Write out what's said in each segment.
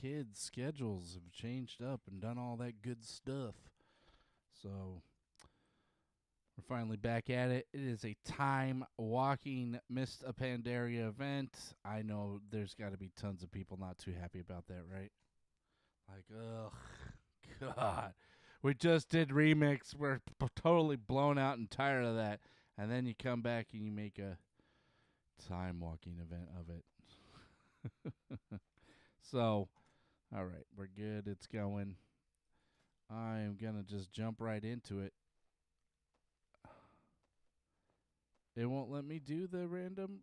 kids' schedules have changed up and done all that good stuff. So we're finally back at it. It is a time walking Mist of Pandaria event. I know there's got to be tons of people not too happy about that, right? Like, ugh, God. We just did remix. We're totally blown out and tired of that. And then you come back and you make a time walking event of it. So, all right, we're good. It's going. I am going to just jump right into it. It won't let me do the random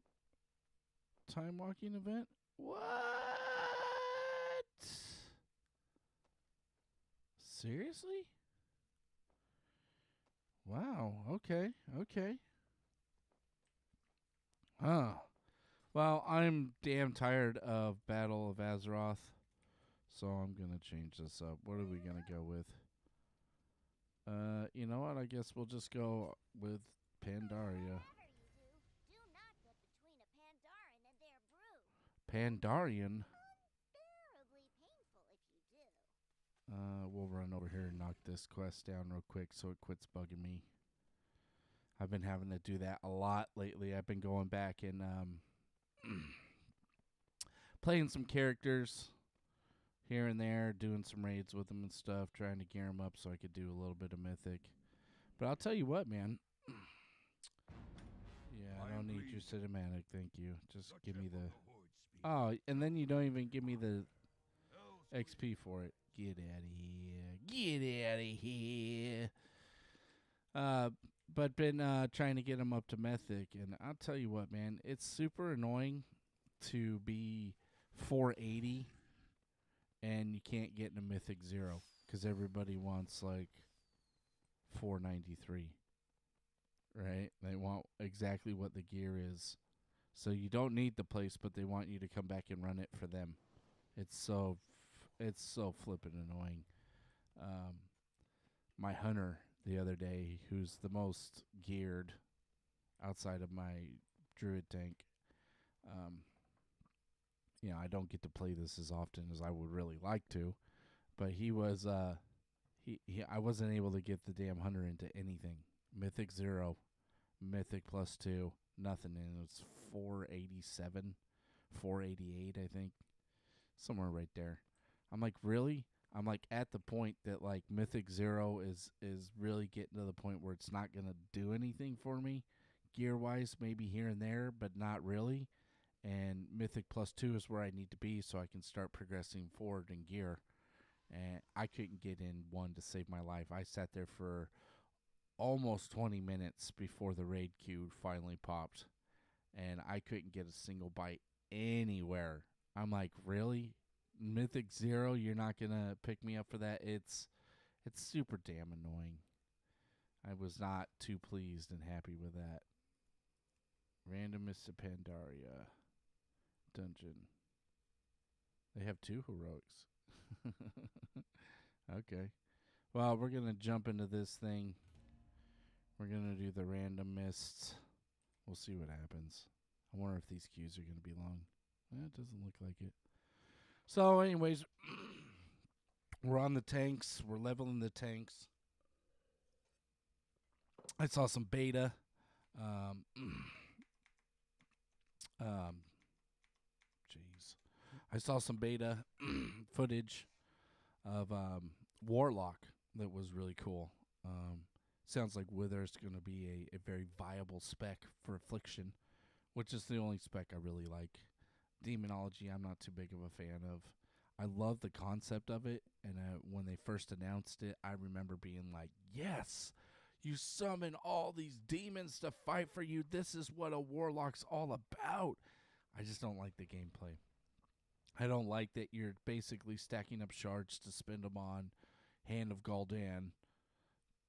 time walking event? What? Seriously? Wow. Okay. Okay. Huh. Well, I'm damn tired of Battle of Azeroth, so I'm gonna change this up. What are we gonna go with? You know what? I guess we'll just go with Pandaria. Do not get between a Pandaren and their brood. Pandarian? Unbearably painful if you do. We'll run over here and knock this quest down real quick so it quits bugging me. I've been having to do that a lot lately. I've been going back and playing some characters here and there, doing some raids with them and stuff, trying to gear them up so I could do a little bit of Mythic. But I'll tell you what, man. Yeah, I don't need your cinematic, thank you. Just give me the... Oh, and then you don't even give me the XP for it. Get out of here. Get out of here. But been trying to get him up to Mythic, and I'll tell you what, man, it's super annoying to be 480 and you can't get into Mythic 0 because everybody wants like 493, right? They want exactly what the gear is. So you don't need the place, but they want you to come back and run it for them. It's so flippin' annoying. My hunter the other day, who's the most geared outside of my druid tank, I don't get to play this as often as I would really like to, but he was I wasn't able to get the damn hunter into anything. Mythic 0, Mythic +2, nothing, and it was 487, 488, I think, somewhere right there. I'm like, really? I'm like at the point that like Mythic 0 is really getting to the point where it's not gonna do anything for me, gear wise, maybe here and there, but not really. And Mythic +2 is where I need to be so I can start progressing forward in gear. And I couldn't get in one to save my life. I sat there for almost 20 minutes before the raid queue finally popped, and I couldn't get a single bite anywhere. I'm like, really? Mythic 0, you're not going to pick me up for that? It's super damn annoying. I was not too pleased and happy with that. Random Mr. Pandaria dungeon. They have 2 heroics. Okay. Well, we're going to jump into this thing. We're going to do the random mists. We'll see what happens. I wonder if these queues are going to be long. It doesn't look like it. So, anyways, we're on the tanks. We're leveling the tanks. I saw some beta. Jeez. I saw some beta footage of Warlock that was really cool. Sounds like Wither's going to be a very viable spec for Affliction, which is the only spec I really like. Demonology, I'm not too big of a fan of. I love the concept of it, and when they first announced it, I remember being like, yes, you summon all these demons to fight for you. This is what a Warlock's all about. I just don't like the gameplay. I don't like that you're basically stacking up shards to spend them on Hand of Gul'dan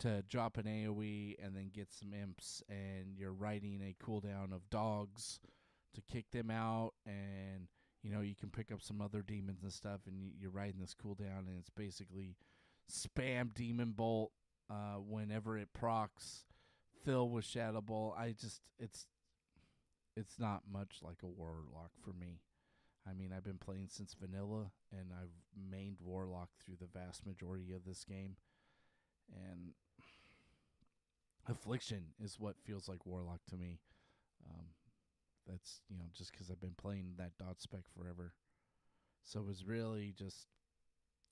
to drop an AoE and then get some imps, and you're riding a cooldown of dogs to kick them out, and you can pick up some other demons and stuff, and you're riding this cooldown, and it's basically spam Demon Bolt whenever it procs, fill with Shadow Bolt. It's not much like a Warlock for me. I mean, I've been playing since vanilla, and I've mained Warlock through the vast majority of this game. And Affliction is what feels like Warlock to me. Um, that's, just because I've been playing that dot spec forever. So it was really just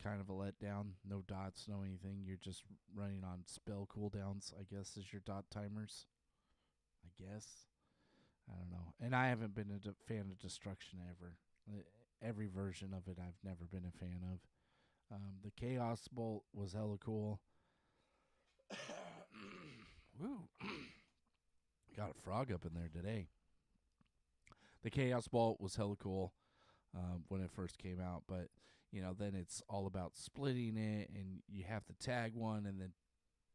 kind of a letdown. No dots, no anything. You're just running on spell cooldowns, I guess, as your dot timers. I guess. I don't know. And I haven't been a fan of Destruction ever. Every version of it I've never been a fan of. The Chaos Bolt was hella cool. Woo. Got a frog up in there today. The Chaos Bolt was hella cool when it first came out, but then it's all about splitting it, and you have to tag one and then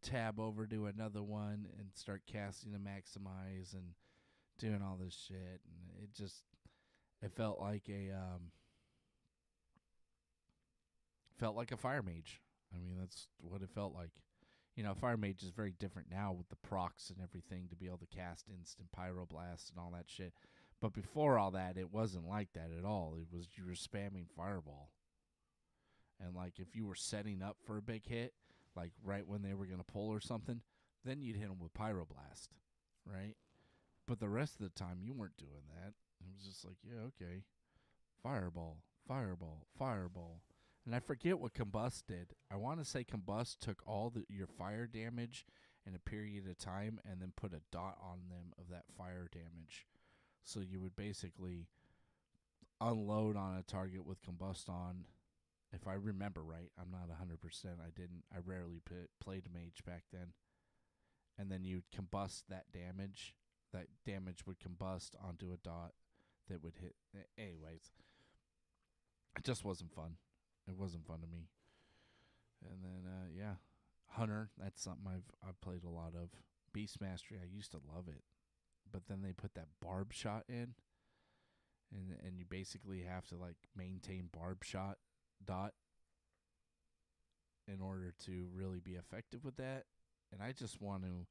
tab over to another one and start casting to maximize and doing all this shit, and it felt like a fire mage. I mean, that's what it felt like. Fire mage is very different now with the procs and everything to be able to cast instant pyroblast and all that shit. But before all that, it wasn't like that at all. It was you were spamming fireball. And like if you were setting up for a big hit, like right when they were going to pull or something, then you'd hit them with pyroblast, right? But the rest of the time, you weren't doing that. It was just like, yeah, okay. Fireball, fireball, fireball. And I forget what Combust did. I want to say Combust took all your fire damage in a period of time and then put a dot on them of that fire damage. So you would basically unload on a target with Combust on. If I remember right, I'm not 100%. I rarely played mage back then. And then you'd combust that damage. That damage would combust onto a dot that would hit. Anyways, it just wasn't fun. It wasn't fun to me. And then, Hunter, that's something I've played a lot of. Beast Mastery, I used to love it. But then they put that barb shot in. And you basically have to, like, maintain barb shot dot in order to really be effective with that. And I just want to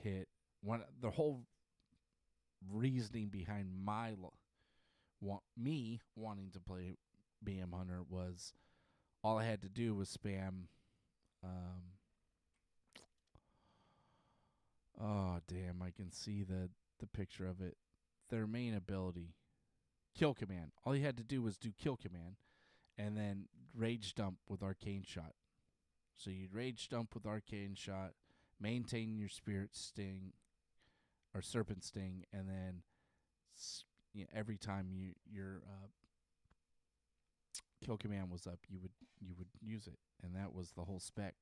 hit the whole reasoning behind me wanting to play BM Hunter was all I had to do was spam oh damn, I can see the picture of it. Their main ability, Kill Command. All you had to do was do Kill Command and then Rage Dump with Arcane Shot. So you'd Rage Dump with Arcane Shot, maintain your Spirit Sting or Serpent Sting, and then every time your Kill Command was up, you would use it, and that was the whole spec.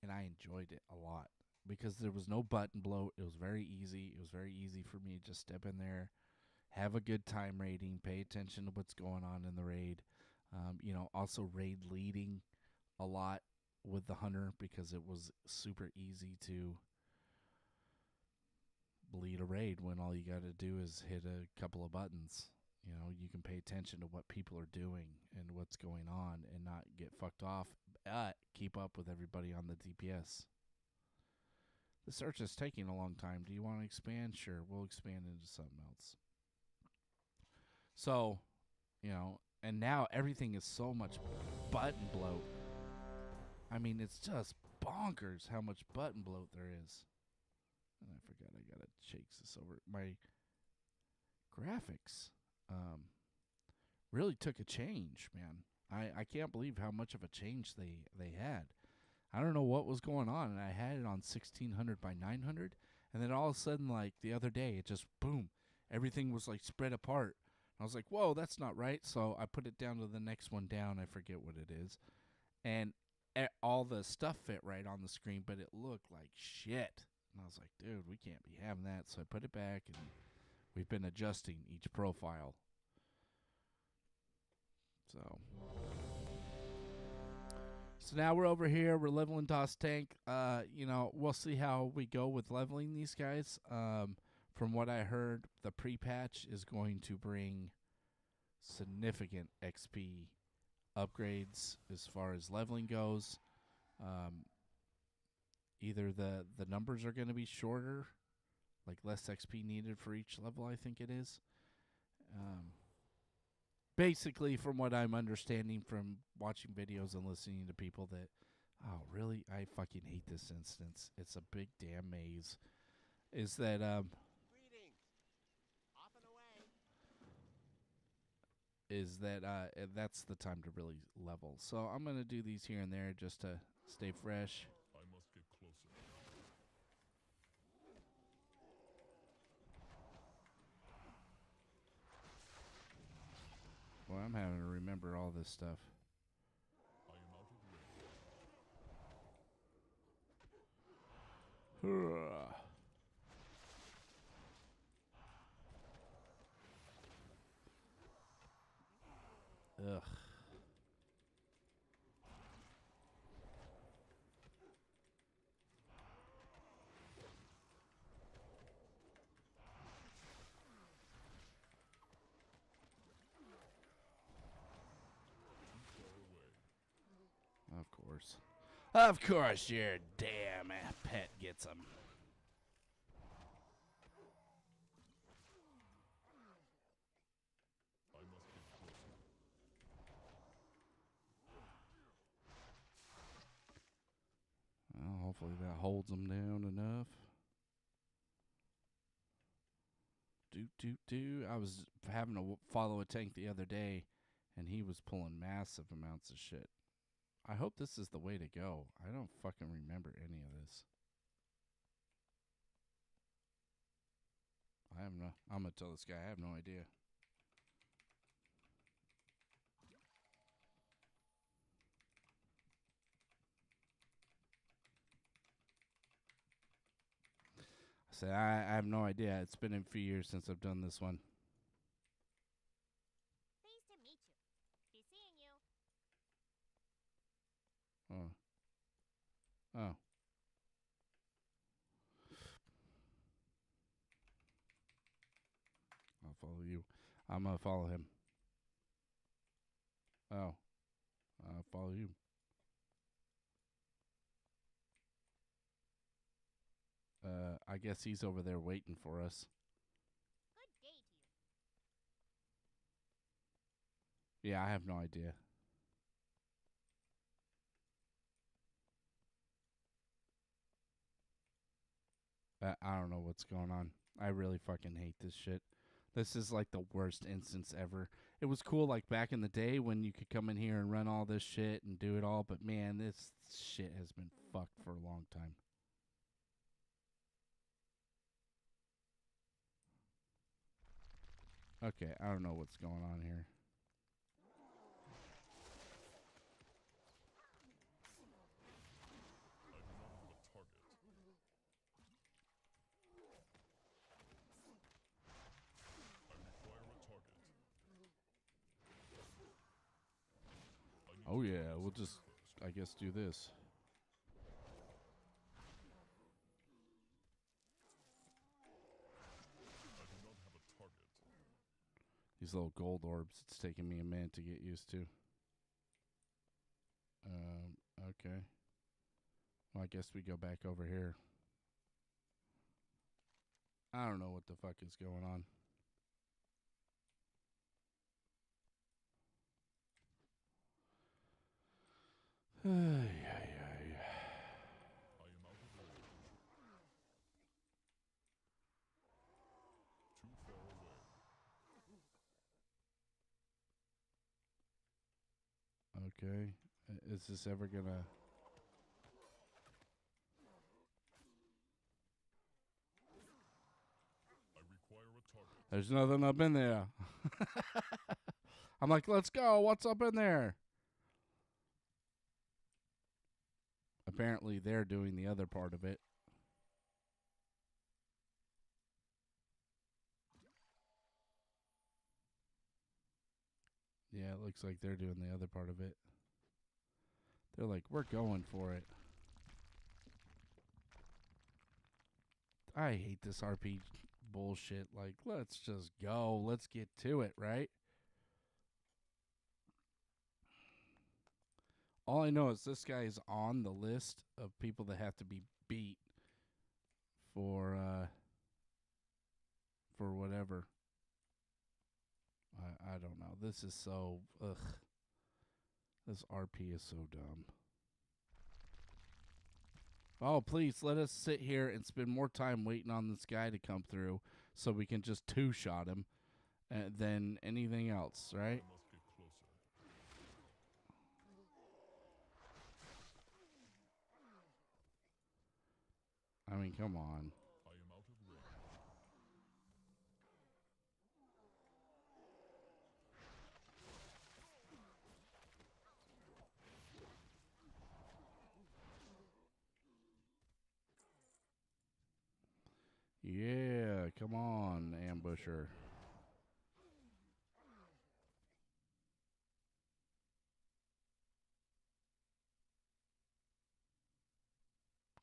And I enjoyed it a lot because there was no button bloat. It was very easy. It was very easy for me to just step in there, have a good time raiding, pay attention to what's going on in the raid. Also raid leading a lot with the Hunter because it was super easy to lead a raid when all you got to do is hit a couple of buttons. You can pay attention to what people are doing and what's going on and not get fucked off, but keep up with everybody on the DPS. The search is taking a long time. Do you want to expand? Sure, we'll expand into something else. So, and now everything is so much button bloat. I mean, it's just bonkers how much button bloat there is. And I forgot I gotta chase this over. My graphics really took a change, man. I can't believe how much of a change they had. I don't know what was going on, and I had it on 1600 by 900, and then all of a sudden, like the other day, it just boom, everything was like spread apart. I was like, whoa, that's not right. So I put it down to the next one down. I forget what it is, and all the stuff fit right on the screen, but it looked like shit. And I was like, dude, we can't be having that. So I put it back, and we've been adjusting each profile. So now we're over here. We're leveling DasTank. We'll see how we go with leveling these guys. From what I heard, the pre-patch is going to bring significant XP upgrades as far as leveling goes. Either the numbers are going to be shorter, like less XP needed for each level, I think it is. basically, from what I'm understanding from watching videos and listening to people, that, oh, really? I fucking hate this instance. It's a big damn maze. Is that, Greetings. Off and away. that's the time to really level. So I'm going to do these here and there just to stay fresh. I must get closer. Well, I'm having to remember all this stuff. I am out of range. Ugh. Of course. Of course your damn pet gets them. I must get closer. Well, hopefully that holds them down enough. I was having to follow a tank the other day, and he was pulling massive amounts of shit. I hope this is the way to go. I don't fucking remember any of this. I'm gonna tell this guy I have no idea. I said I have no idea. It's been a few years since I've done this one. Pleased to meet you. Be seeing you. Oh. Oh. I'll follow you. I'm gonna follow him. Oh. I'll follow you. I guess he's over there waiting for us. Good day to you. Yeah, I have no idea. I don't know what's going on. I really fucking hate this shit. This is like the worst instance ever. It was cool like back in the day when you could come in here and run all this shit and do it all, but man, this shit has been fucked for a long time. Okay, I don't know what's going on here. I do not have a target. I require a target. Oh yeah, we'll just, I guess, do this. I do not have a target. These little gold orbs, it's taking me a minute to get used to. Okay. Well, I guess we go back over here. I don't know what the fuck is going on. I am out of range. Too far away. Okay. Is this ever gonna... I require a target. There's nothing up in there. I'm like, let's go. What's up in there? Apparently, they're doing the other part of it. Yeah, it looks like they're doing the other part of it. They're like, we're going for it. I hate this RP bullshit. Like, let's just go. Let's get to it, right? All I know is this guy is on the list of people that have to be beat for whatever. I don't know. This is so ugh. This RP is so dumb. Oh, please let us sit here and spend more time waiting on this guy to come through so we can just two-shot him than anything else, right? I must get closer. I mean, come on. I am out of range. Yeah, come on, ambusher.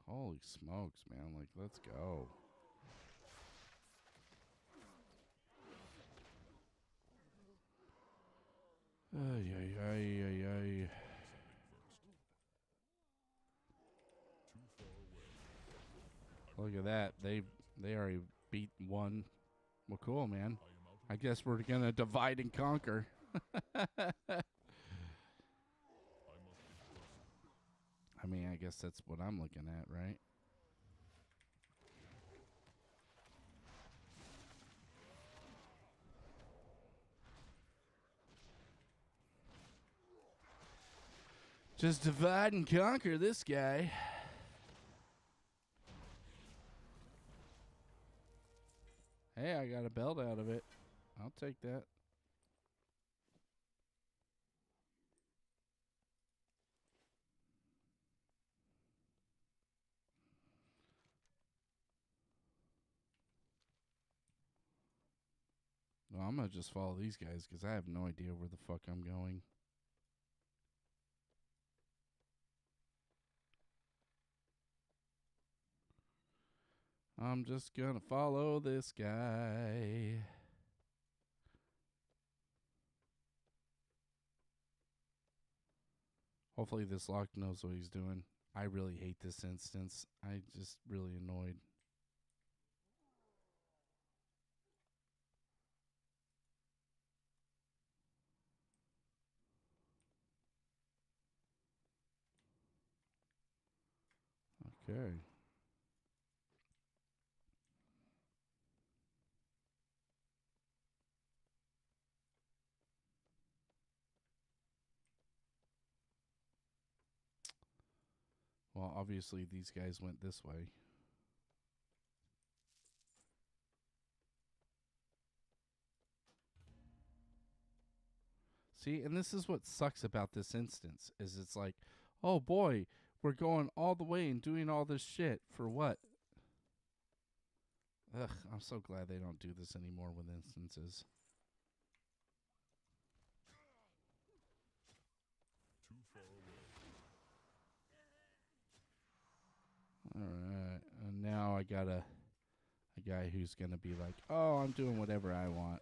Holy smokes, man. Like, let's go. Ay, ay, ay, ay, ay. Too far away. Look at that. They already beat one. Well, cool, man. I am out of I guess we're going to divide and conquer. I must get closer. I mean, I guess that's what I'm looking at, right? Just divide and conquer this guy. Hey, I got a belt out of it. I'll take that. Well, I'm going to just follow these guys because I have no idea where the fuck I'm going. I'm just going to follow this guy. Hopefully this lock knows what he's doing. I really hate this instance. I just really annoyed. Okay. Well, obviously these guys went this way. See, and this is what sucks about this instance, is it's like, oh boy, we're going all the way and doing all this shit for what? Ugh, I'm so glad they don't do this anymore with instances. Too far away. Alright, and now I got a guy who's gonna be like, oh, I'm doing whatever I want.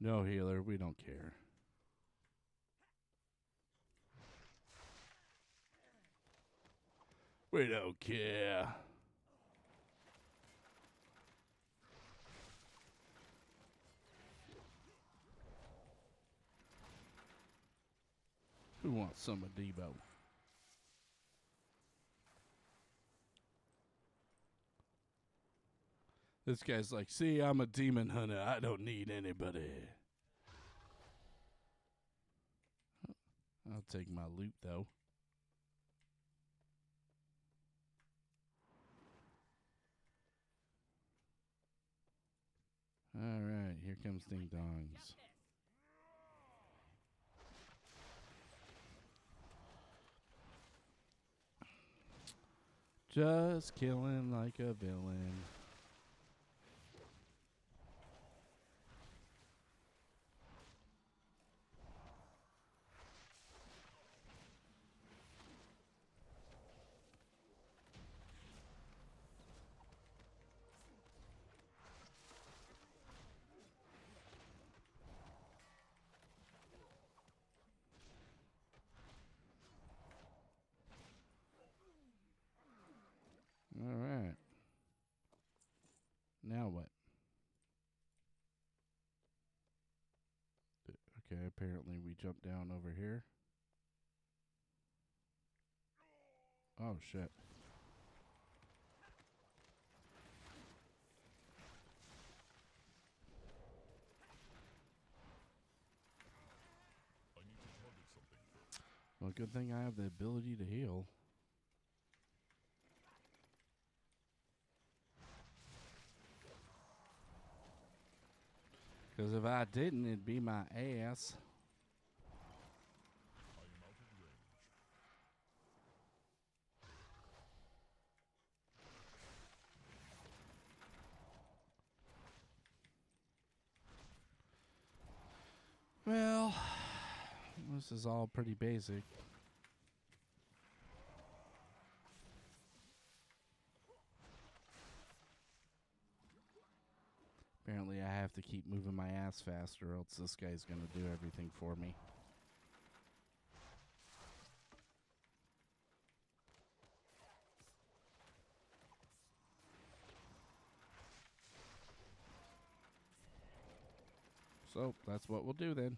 No healer, we don't care. We don't care. Who wants some of Debo? This guy's like, see, I'm a demon hunter. I don't need anybody. I'll take my loot, though. All right, here comes Ding Dongs. Just killing like a villain. Okay, apparently we jump down over here. Oh, shit. I need to target something first. Well, good thing I have the ability to heal. Because if I didn't, it'd be my ass. I am out of range. Well, this is all pretty basic. Apparently, I have to keep moving my ass faster, or else this guy's going to do everything for me. So, that's what we'll do then.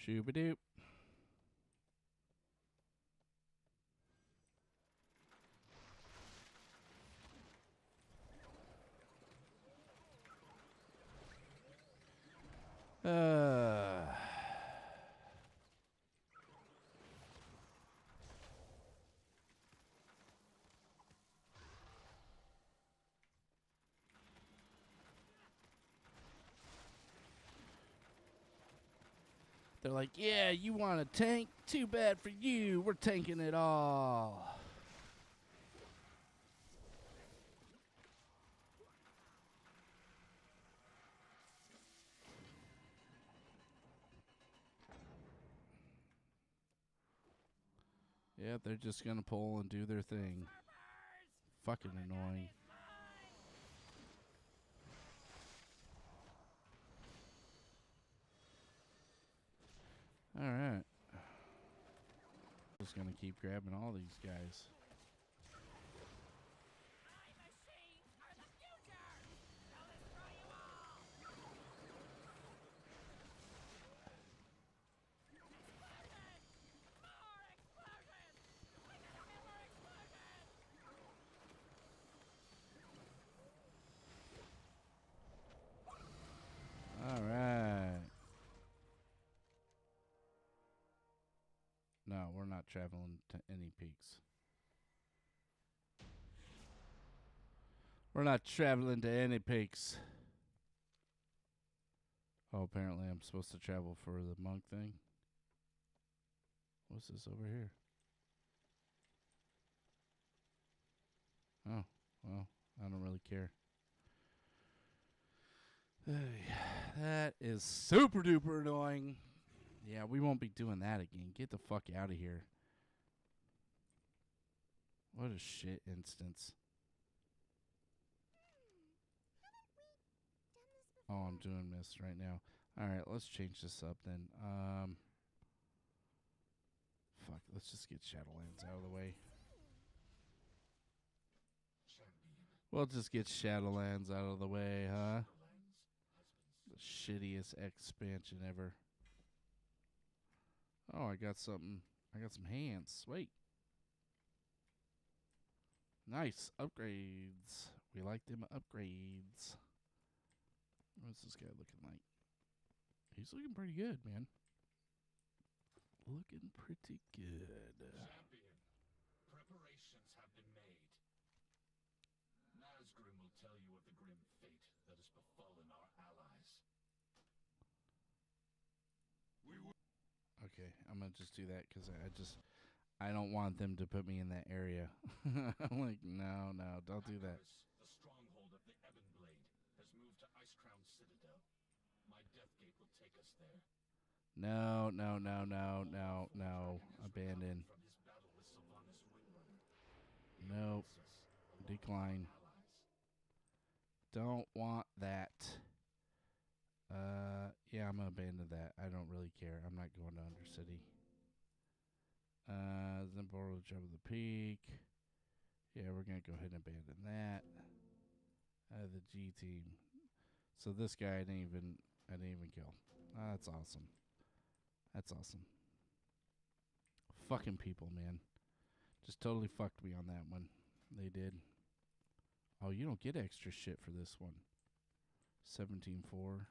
Shooby-doop. They're like, yeah, you want a tank? Too bad for you. We're tanking it all. Yeah, they're just going to pull and do their thing. Fucking annoying. Alright. Just going to keep grabbing all these guys. Alright. No, we're not traveling to any peaks. We're not traveling to any peaks. Oh, apparently I'm supposed to travel for the monk thing. What's this over here? Oh, well, I don't really care. Hey, that is super duper annoying. Yeah, we won't be doing that again. Get the fuck out of here. What a shit instance. Oh, I'm doing this right now. Alright, let's change this up then. Fuck, let's just get Shadowlands out of the way. We'll just get Shadowlands out of the way, huh? The shittiest expansion ever. Oh, I got something. I got some hands. Sweet. Nice. Upgrades. We like them upgrades. What's this guy looking like? He's looking pretty good, man. Looking pretty good. Champion, preparations have been made. Nazgrim will tell you of the grim fate that has befallen our allies. Okay, I'm gonna just do that because I don't want them to put me in that area. I'm like, no, don't do that. The stronghold of the Ebon Blade, has moved to Icecrown Citadel. My Deathgate will take us there. No. Abandon. From his battle with Sylvanas Windrunner. Nope. Decline. Don't want that. Yeah, I'm gonna abandon that. I don't really care. I'm not going to Undercity. Zimbabwe Jump of the Peak. Yeah, we're gonna go ahead and abandon that. The G team. So this guy I didn't even kill. That's awesome. That's awesome. Fucking people, man. Just totally fucked me on that one. They did. Oh, you don't get extra shit for this one. 17-4. Well,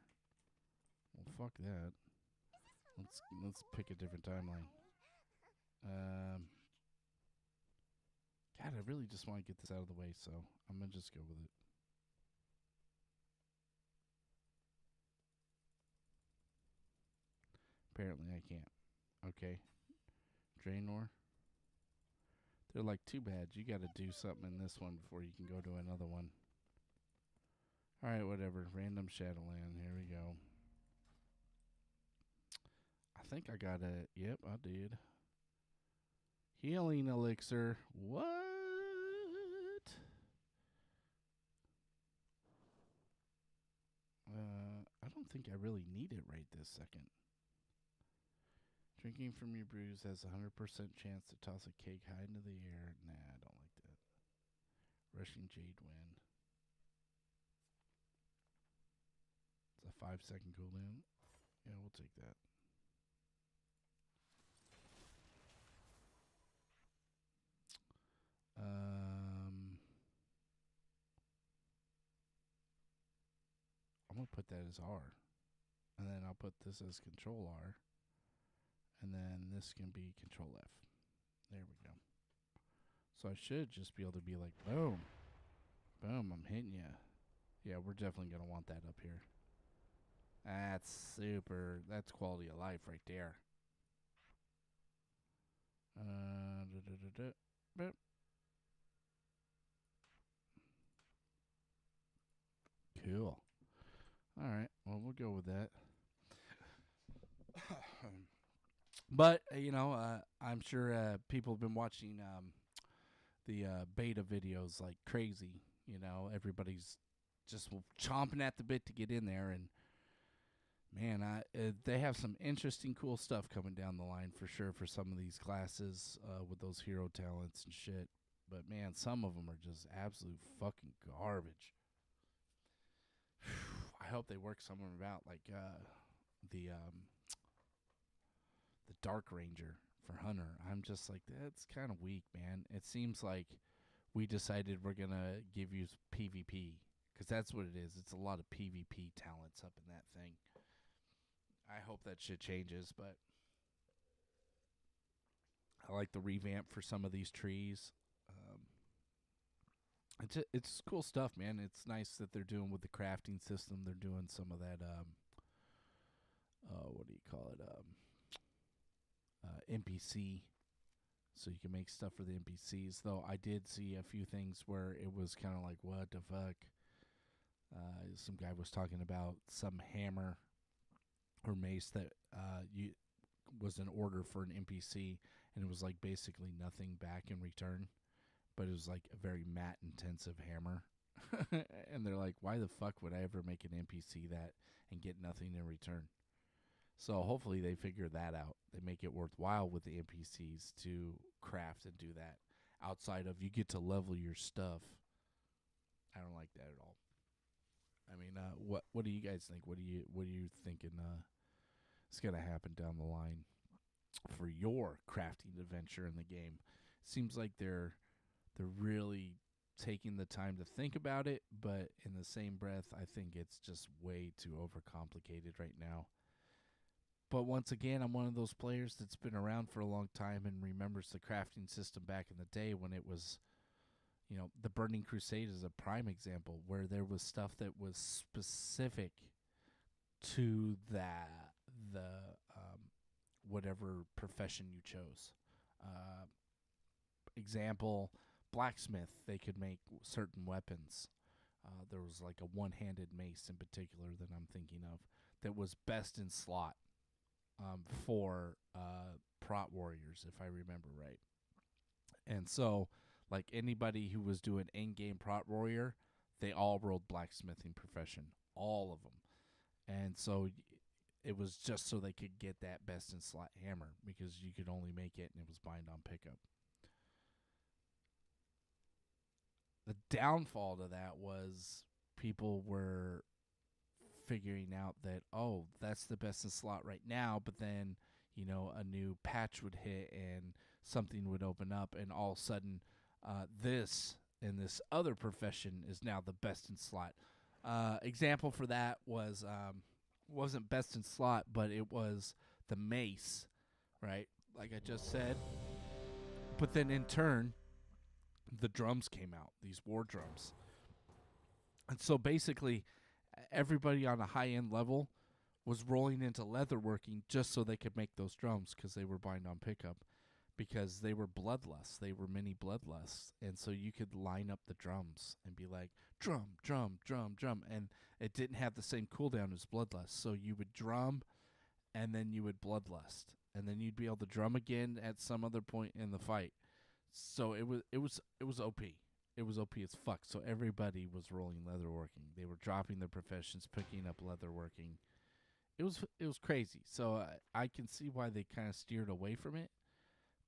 fuck that. Let's pick a different timeline. God, I really just want to get this out of the way, so I'm gonna just go with it. Apparently I can't. Okay. Draenor. They're like, too bad. You got to do something in this one before you can go to another one. All right, whatever. Random Shadowland. Here we go. I think I got it. Yep, I did. Healing elixir. What? I don't think I really need it right this second. Drinking from your brews has a 100% chance to toss a cake high into the air. Nah, I don't like that. Rushing Jade Wind. It's a 5-second cooldown. Yeah, we'll take that. I'm going to put that as R. And then I'll put this as Control R. And then this can be Control F. There we go. So I should just be able to be like, boom. Boom, I'm hitting you. Yeah, we're definitely going to want that up here. That's super. That's quality of life right there. Boop. Cool. All right. Well, we'll go with that. But, I'm sure people have been watching the beta videos like crazy. Everybody's just chomping at the bit to get in there. And, man, they have some interesting, cool stuff coming down the line for sure for some of these classes with those hero talents and shit. But, man, some of them are just absolute fucking garbage. I hope they work some of them out, like the Dark Ranger for Hunter. I'm just like, that's kind of weak, man. It seems like we decided we're going to give you PvP, because that's what it is. It's a lot of PvP talents up in that thing. I hope that shit changes, but I like the revamp for some of these trees. It's cool stuff, man. It's nice that they're doing with the crafting system. They're doing some of that, what do you call it, NPC, so you can make stuff for the NPCs. Though I did see a few things where it was kind of like, what the fuck? Some guy was talking about some hammer or mace that was an order for an NPC, and it was like basically nothing back in return, but it was like a very mat intensive hammer. And they're like, why the fuck would I ever make an NPC that and get nothing in return? So hopefully they figure that out. They make it worthwhile with the NPCs to craft and do that. Outside of you get to level your stuff. I don't like that at all. I mean, what do you guys think? What are you thinking is gonna happen down the line for your crafting adventure in the game? Seems like they're really taking the time to think about it, but in the same breath, I think it's just way too overcomplicated right now. But once again, I'm one of those players that's been around for a long time and remembers the crafting system back in the day when it was, the Burning Crusade is a prime example where there was stuff that was specific to the whatever profession you chose. Example, blacksmith, they could make certain weapons. There was like a one-handed mace in particular that I'm thinking of that was best in slot. For prot warriors, if I remember right. And so, like anybody who was doing in-game prot warrior, they all rolled blacksmithing profession, all of them. And so It was just so they could get that best in slot hammer because you could only make it and it was bind on pickup. The downfall to that was people were figuring out that, oh, that's the best in slot right now, but then, you know, a new patch would hit and something would open up, and all of a sudden this and this other profession is now the best in slot. Example for that was wasn't best in slot, but it was the mace, right? Like I just said. But then in turn, the drums came out, these war drums. And so basically, everybody on a high-end level was rolling into leatherworking just so they could make those drums because they were bind on pickup, because they were bloodlusts. They were mini bloodlusts. And so you could line up the drums and be like, drum, drum, drum, drum. And it didn't have the same cooldown as bloodlust. So you would drum and then you would bloodlust. And then you'd be able to drum again at some other point in the fight. So it was OP. It was OP as fuck. So everybody was rolling leatherworking. They were dropping their professions, picking up leatherworking. It was crazy. So I can see why they kind of steered away from it.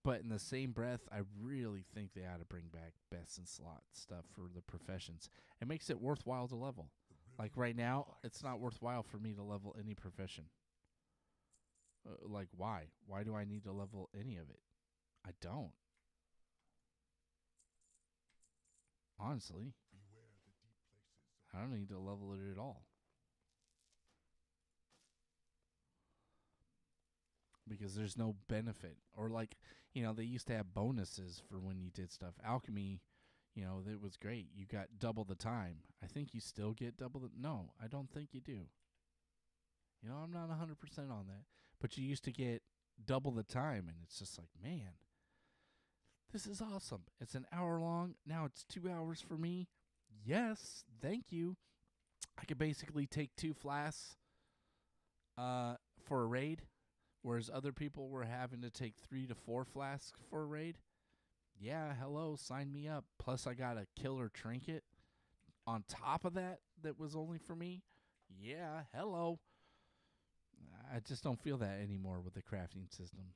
But in the same breath, I really think they ought to bring back best in slot stuff for the professions. It makes it worthwhile to level. Like right now, it's not worthwhile for me to level any profession. Like why? Why do I need to level any of it? I don't. Honestly, I don't need to level it at all. Because there's no benefit. Or like, you know, they used to have bonuses for when you did stuff. Alchemy, you know, that was great. You got double the time. I think you still get double the... No, I don't think you do. You know, I'm not 100% on that. But you used to get double the time, and it's just like, man, this is awesome. It's an hour long. Now it's 2 hours for me. Yes, thank you. I could basically take 2 flasks for a raid, whereas other people were having to take 3 to 4 flasks for a raid. Yeah, hello, sign me up. Plus I got a killer trinket on top of that was only for me. Yeah, hello. I just don't feel that anymore with the crafting system.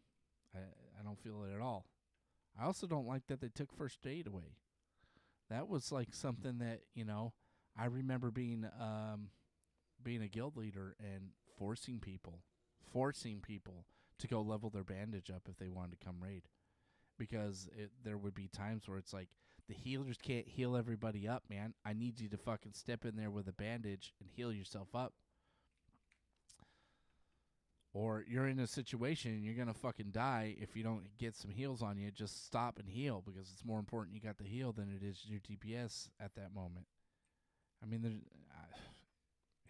I don't feel it at all. I also don't like that they took first aid away. That was like something that, you know, I remember being a guild leader and forcing people to go level their bandage up if they wanted to come raid. Because there would be times where it's like, the healers can't heal everybody up, man. I need you to fucking step in there with a bandage and heal yourself up. Or you're in a situation and you're going to fucking die if you don't get some heals on you. Just stop and heal, because it's more important you got the heal than it is your DPS at that moment. I mean,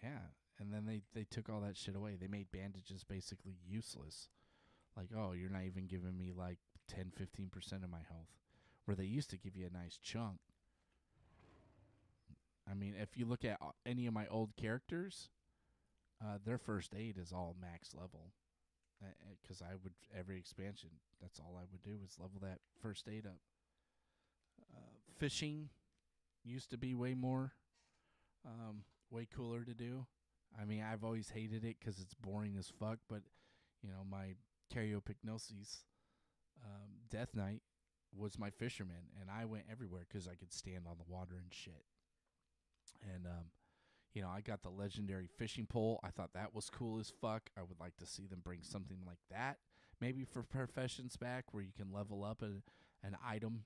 yeah. And then they took all that shit away. They made bandages basically useless. Like, oh, you're not even giving me like 10, 15% of my health, where they used to give you a nice chunk. I mean, if you look at any of my old characters, their first aid is all max level. Because I would, every expansion, that's all I would do is level that first aid up. Fishing used to be way cooler to do. I mean, I've always hated it because it's boring as fuck, but, you know, my Karyopygnosis Death Knight was my fisherman, and I went everywhere because I could stand on the water and shit. And, you know, I got the legendary fishing pole. I thought that was cool as fuck. I would like to see them bring something like that, maybe for professions back, where you can level up an item,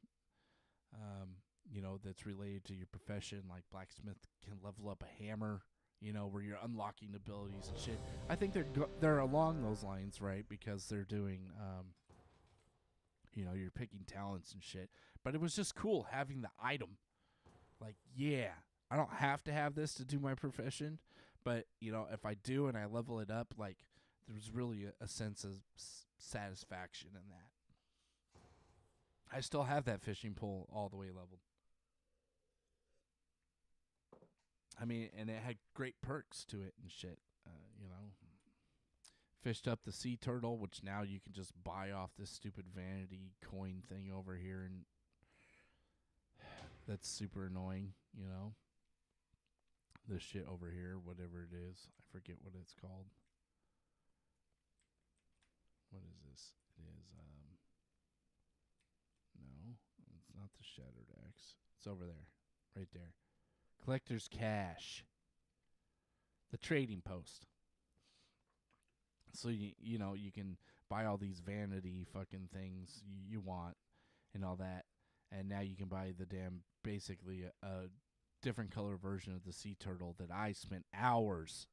you know, that's related to your profession. Like blacksmith can level up a hammer, you know, where you're unlocking abilities and shit. I think they're along those lines, right? Because they're doing, you know, you're picking talents and shit. But it was just cool having the item. Like, yeah, I don't have to have this to do my profession, but, you know, if I do and I level it up, like, there's really a sense of satisfaction in that. I still have that fishing pole all the way leveled. I mean, and it had great perks to it and shit, you know. Fished up the sea turtle, which now you can just buy off this stupid vanity coin thing over here, and that's super annoying, you know. This shit over here, whatever it is, I forget what it's called. What is this? It is no, it's not the Shattered Axe. It's over there, right there. Collector's Cash. The trading post. So you know you can buy all these vanity fucking things you want and all that, and now you can buy the damn basically a different color version of the sea turtle that I spent hours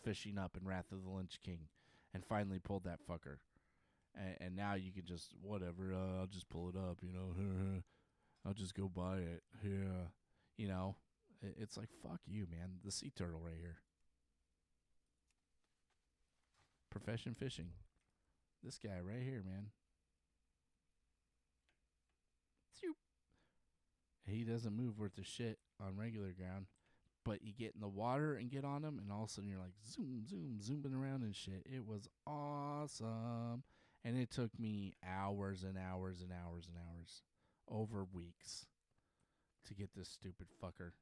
fishing up in Wrath of the Lynch King, and finally pulled that fucker. And now you can just whatever. I'll just pull it up. You know, I'll just go buy it. Yeah, you know, it's like fuck you, man. The sea turtle right here. Profession fishing. This guy right here, man. He doesn't move worth a shit on regular ground, but you get in the water and get on him, and all of a sudden you're like zoom, zoom, zooming around and shit. It was awesome. And it took me hours and hours and hours and hours, over weeks, to get this stupid fucker.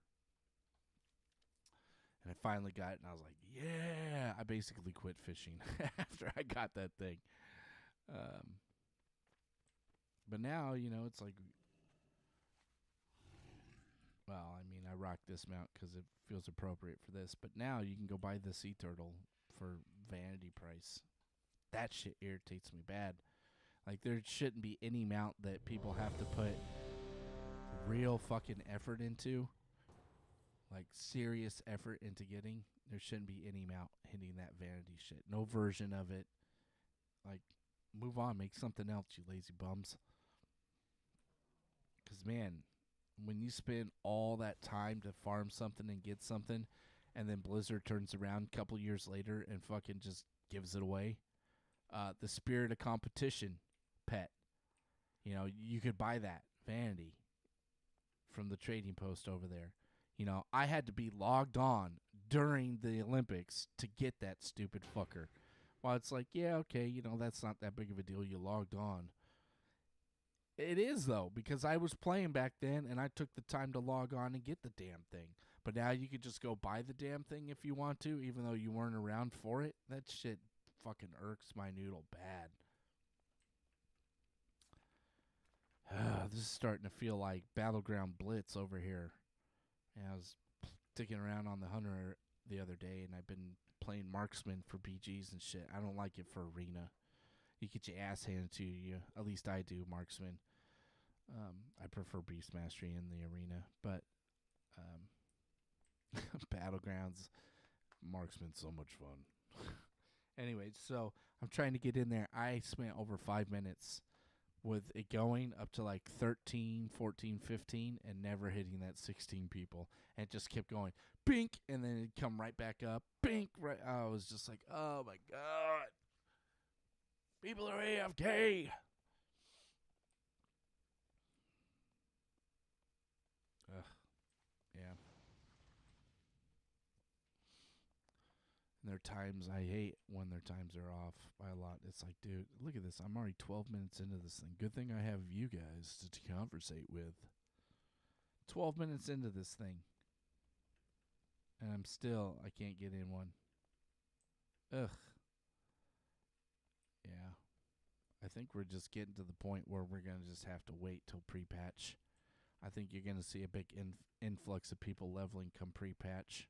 And I finally got it, and I was like, yeah. I basically quit fishing after I got that thing. But now, you know, it's like, well, I mean, I rock this mount because it feels appropriate for this. But now you can go buy the sea turtle for vanity price. That shit irritates me bad. Like, there shouldn't be any mount that people have to put real fucking effort into. Like, serious effort into getting. There shouldn't be any mount hitting that vanity shit. No version of it. Like, move on. Make something else, you lazy bums. Because, man, when you spend all that time to farm something and get something, and then Blizzard turns around a couple years later and fucking just gives it away. The Spirit of Competition pet. You know, you could buy that vanity from the trading post over there. You know, I had to be logged on during the Olympics to get that stupid fucker. While it's like, yeah, okay, you know, that's not that big of a deal. You logged on. It is, though, because I was playing back then, and I took the time to log on and get the damn thing. But now you could just go buy the damn thing if you want to, even though you weren't around for it. That shit fucking irks my noodle bad. This is starting to feel like Battleground Blitz over here. And I was sticking around on the Hunter the other day, and I've been playing Marksman for BGs and shit. I don't like it for Arena. You get your ass handed to you. At least I do, Marksman. I prefer Beast Mastery in the Arena, but Battlegrounds, Marksman's so much fun. Anyway, so I'm trying to get in there. I spent over 5 minutes with it going up to like 13, 14, 15, and never hitting that 16 people. And it just kept going, bink, and then it'd come right back up, bink, right. I was just like, oh my God. People are AFK. Ugh. Yeah. And there are times I hate when their times are off by a lot. It's like, dude, look at this. I'm already 12 minutes into this thing. Good thing I have you guys to conversate with. 12 minutes into this thing. And I can't get in one. Ugh. Yeah. I think we're just getting to the point where we're going to just have to wait till pre-patch. I think you're going to see a big influx of people leveling come pre-patch.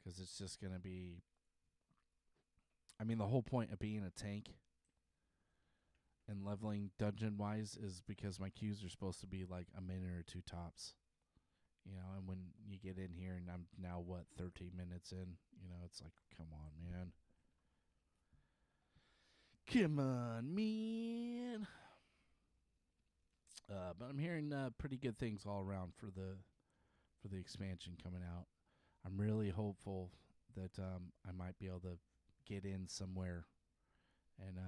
Because it's just going to be... I mean, the whole point of being a tank and leveling dungeon-wise is because my queues are supposed to be like a minute or two tops. You know, and when you get in here and I'm now, 13 minutes in? You know, it's like, come on, man. Come on, man. But I'm hearing pretty good things all around for the expansion coming out. I'm really hopeful that I might be able to get in somewhere and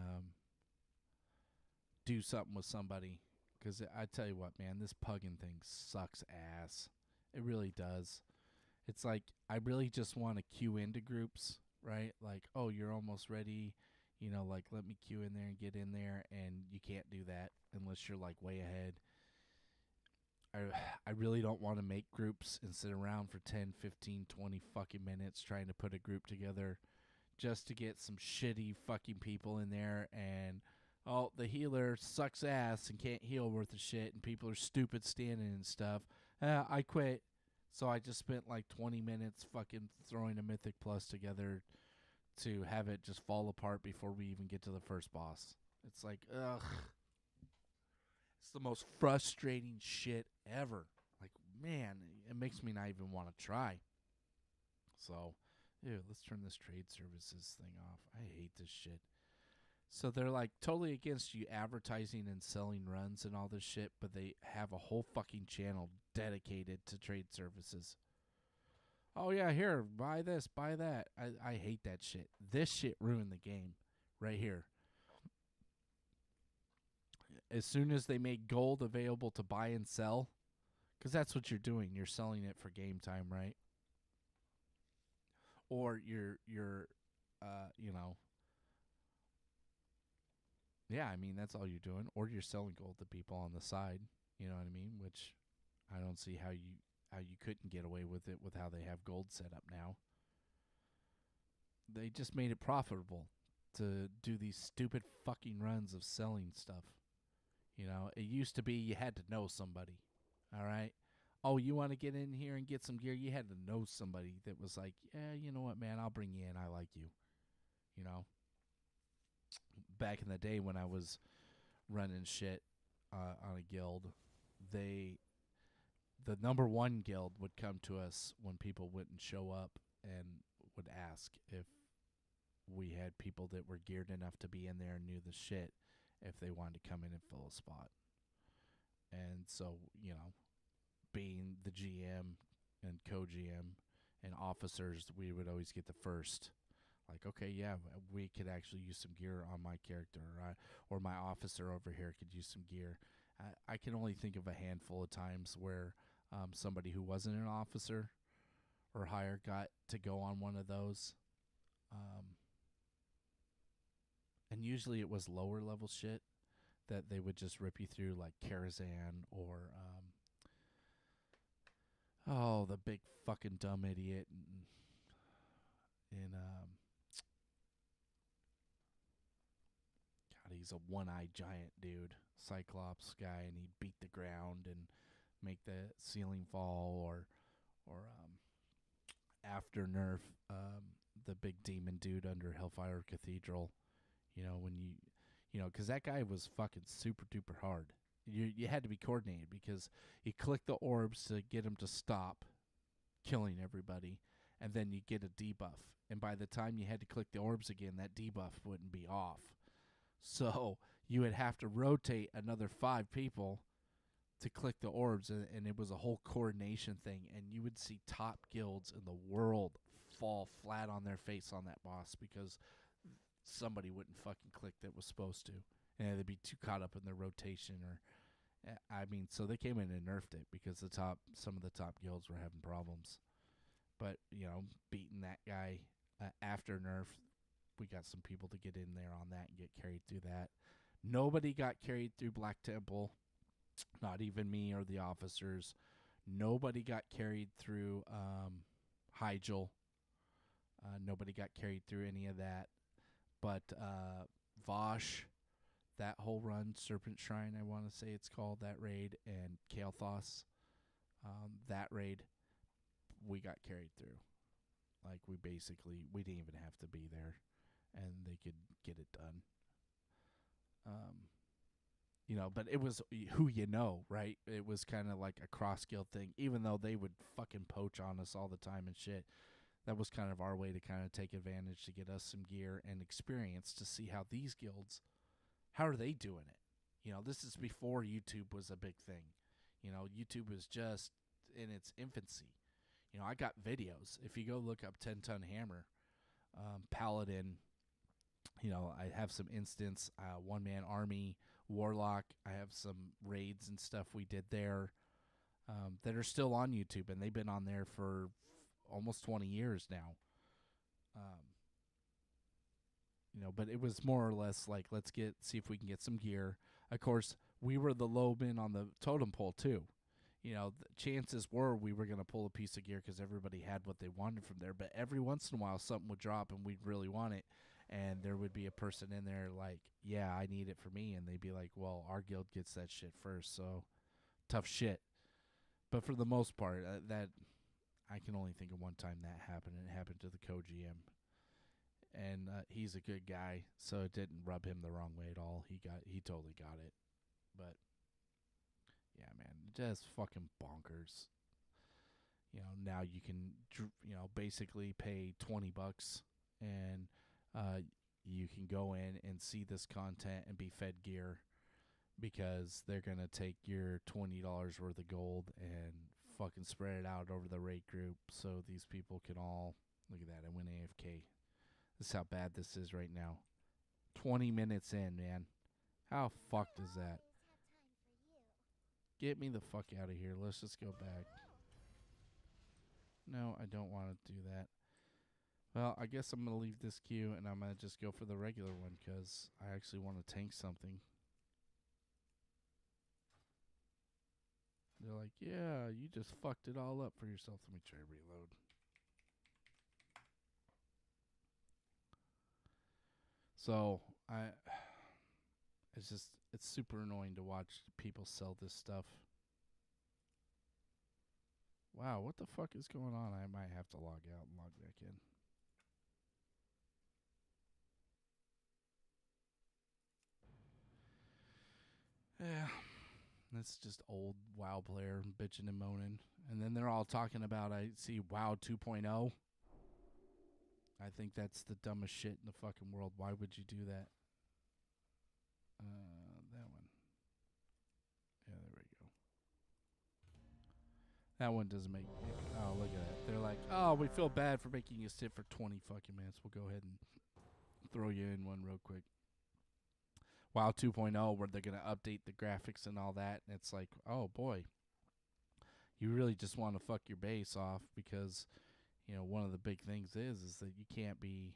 do something with somebody. Because I tell you what, man, this pugging thing sucks ass. It really does. It's like I really just want to queue into groups, right? Like, oh, you're almost ready. You know, like, let me queue in there and get in there. And you can't do that unless you're, like, way ahead. I really don't want to make groups and sit around for 10, 15, 20 fucking minutes trying to put a group together just to get some shitty fucking people in there, and oh, the healer sucks ass and can't heal worth a shit, and people are stupid standing and stuff. I quit. So I just spent like 20 minutes fucking throwing a Mythic Plus together to have it just fall apart before we even get to the first boss. It's like, ugh. It's the most frustrating shit ever. Like, man, it makes me not even want to try. So, ew, let's turn this trade services thing off. I hate this shit. So they're like totally against you advertising and selling runs and all this shit, but they have a whole fucking channel dedicated to trade services. Oh yeah, here, buy this, buy that. I hate that shit. This shit ruined the game right here. As soon as they make gold available to buy and sell, because that's what you're doing. You're selling it for game time, right? Or you're you know, yeah, I mean, that's all you're doing. Or you're selling gold to people on the side, you know what I mean? Which I don't see how you couldn't get away with it with how they have gold set up now. They just made it profitable to do these stupid fucking runs of selling stuff. You know, it used to be you had to know somebody, all right? Oh, you want to get in here and get some gear? You had to know somebody that was like, yeah, you know what, man, I'll bring you in. I like you, you know? Back in the day when I was running shit on a guild, the number one guild would come to us when people wouldn't show up and would ask if we had people that were geared enough to be in there and knew the shit if they wanted to come in and fill a spot. And so, you know, being the GM and co-GM and officers, we would always get the first. Like, okay, yeah, we could actually use some gear on my character, or my officer over here could use some gear. I can only think of a handful of times where somebody who wasn't an officer or higher got to go on one of those. And usually it was lower level shit that they would just rip you through, like Karazhan or the big fucking dumb idiot in God, he's a one-eyed giant dude, Cyclops guy, and he'd beat the ground and make the ceiling fall, or after nerf, the big demon dude under Hellfire Cathedral. You know, when you know, because that guy was fucking super duper hard. You had to be coordinated because you click the orbs to get him to stop killing everybody, and then you get a debuff. And by the time you had to click the orbs again, that debuff wouldn't be off. So you would have to rotate another 5 people to click the orbs, and it was a whole coordination thing. And you would see top guilds in the world fall flat on their face on that boss because somebody wouldn't fucking click that was supposed to, and they'd be too caught up in their rotation. Or I mean, so they came in and nerfed it because some of the top guilds were having problems. But you know, beating that guy after nerf, we got some people to get in there on that and get carried through that. Nobody got carried through Black Temple, not even me or the officers. Nobody got carried through Hyjal. Nobody got carried through any of that. But Vosh, that whole run, Serpent Shrine, I want to say it's called, that raid, and Kael'thas, that raid, we got carried through. Like, we didn't even have to be there, and they could get it done. You know, but it was who you know, right? It was kind of like a cross-guild thing, even though they would fucking poach on us all the time and shit. That was kind of our way to kind of take advantage to get us some gear and experience to see how these guilds, how are they doing it? You know, this is before YouTube was a big thing. You know, YouTube was just in its infancy. You know, I got videos. If you go look up 10 Ton Hammer, Paladin, you know, I have some instance, one-man army, Warlock. I have some raids and stuff we did there that are still on YouTube, and they've been on there for almost 20 years now. You know, but it was more or less like, let's see if we can get some gear. Of course, we were the low men on the totem pole too. chances were we were going to pull a piece of gear because everybody had what they wanted from there. But every once in a while, something would drop and we'd really want it. And there would be a person in there like, yeah, I need it for me. And they'd be like, well, our guild gets that shit first. So tough shit. But for the most part, that I can only think of one time that happened. And it happened to the co-GM. And he's a good guy, so it didn't rub him the wrong way at all. He totally got it. But yeah, man, just fucking bonkers. Now you can, basically pay $20 and you can go in and see this content and be fed gear because they're going to take your $20 worth of gold and fucking spread it out over the raid group so these people can all, look at that, I went AFK. This is how bad this is right now. 20 minutes in, man. How fucked is that? Get me the fuck out of here. Let's just go back. No, I don't want to do that. Well, I guess I'm going to leave this queue and I'm going to just go for the regular one because I actually want to tank something. They're like, yeah, you just fucked it all up for yourself. Let me try to reload. So, it's super annoying to watch people sell this stuff. Wow, what the fuck is going on? I might have to log out and log back in. Yeah, that's just old WoW player bitching and moaning. And then they're all talking about, I see WoW 2.0. I think that's the dumbest shit in the fucking world. Why would you do that? That one. Yeah, there we go. That one doesn't make... Oh, look at that. They're like, oh, we feel bad for making you sit for 20 fucking minutes. We'll go ahead and throw you in one real quick. WoW 2.0, where they're going to update the graphics and all that. And it's like, oh, boy. You really just want to fuck your base off because, one of the big things is that you can't be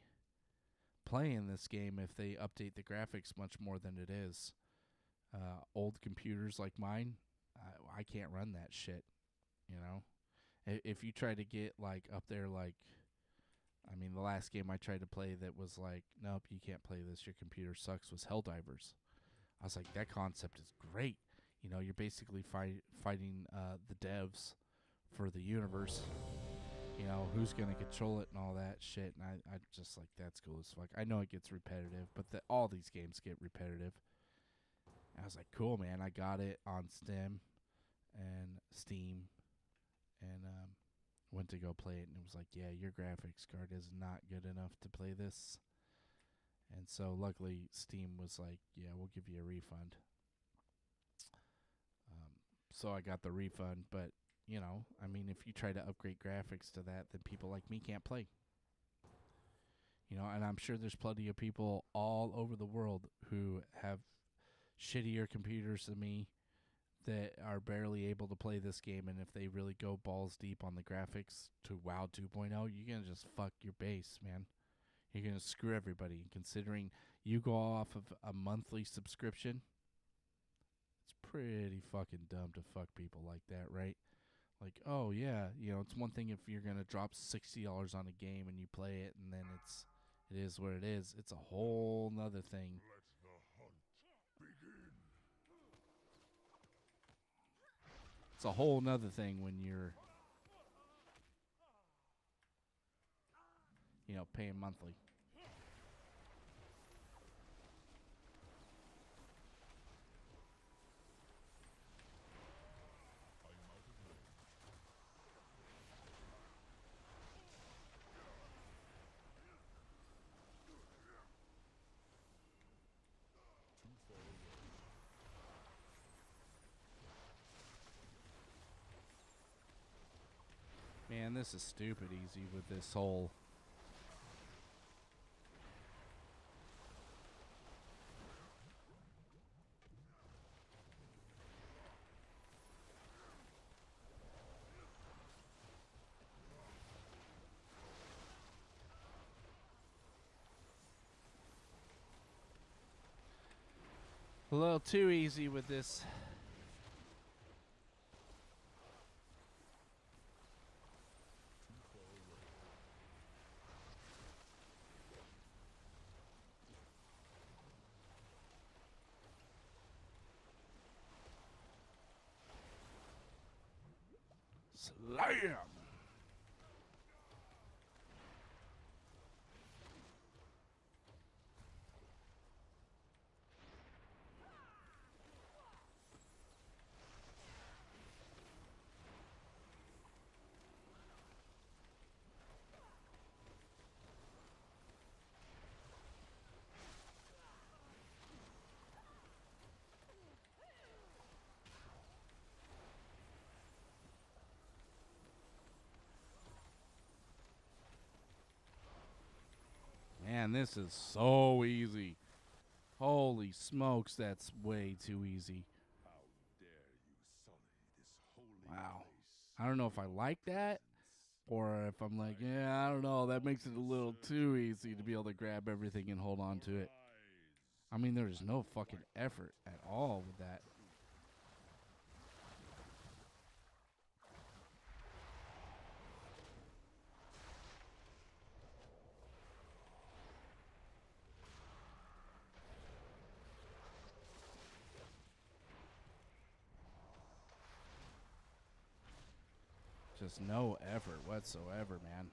playing this game if they update the graphics much more than it is. Old computers like mine, I can't run that shit. If you try to get like up there, like, I mean, the last game I tried to play that was like, nope, you can't play this, your computer sucks, was Helldivers. I was like, that concept is great. You're basically fighting the devs for the universe. Who's going to control it and all that shit. And I just like, that's cool as fuck. I know it gets repetitive, but all these games get repetitive. And I was like, cool, man. I got it on Steam and went to go play it. And it was like, yeah, your graphics card is not good enough to play this. And so luckily Steam was like, yeah, we'll give you a refund. So I got the refund, but I mean, if you try to upgrade graphics to that, then people like me can't play. And I'm sure there's plenty of people all over the world who have shittier computers than me that are barely able to play this game. And if they really go balls deep on the graphics to WoW 2.0, you're going to just fuck your base, man. You're going to screw everybody. And considering you go off of a monthly subscription, it's pretty fucking dumb to fuck people like that, right? Like, oh, yeah, it's one thing if you're going to drop $60 on a game and you play it and then it is what it is. It's a whole nother thing. Let the hunt begin. It's a whole nother thing when you're, paying monthly. Man, this is stupid easy with this whole... A little too easy with this. Slam! Man, this is so easy. Holy smokes, that's way too easy. How dare you sully this holy Wow. place? I don't know if I like that or if I'm like, yeah, I don't know. That makes it a little too easy to be able to grab everything and hold on to it. I mean, there's no fucking effort at all with that. Just no effort whatsoever, man.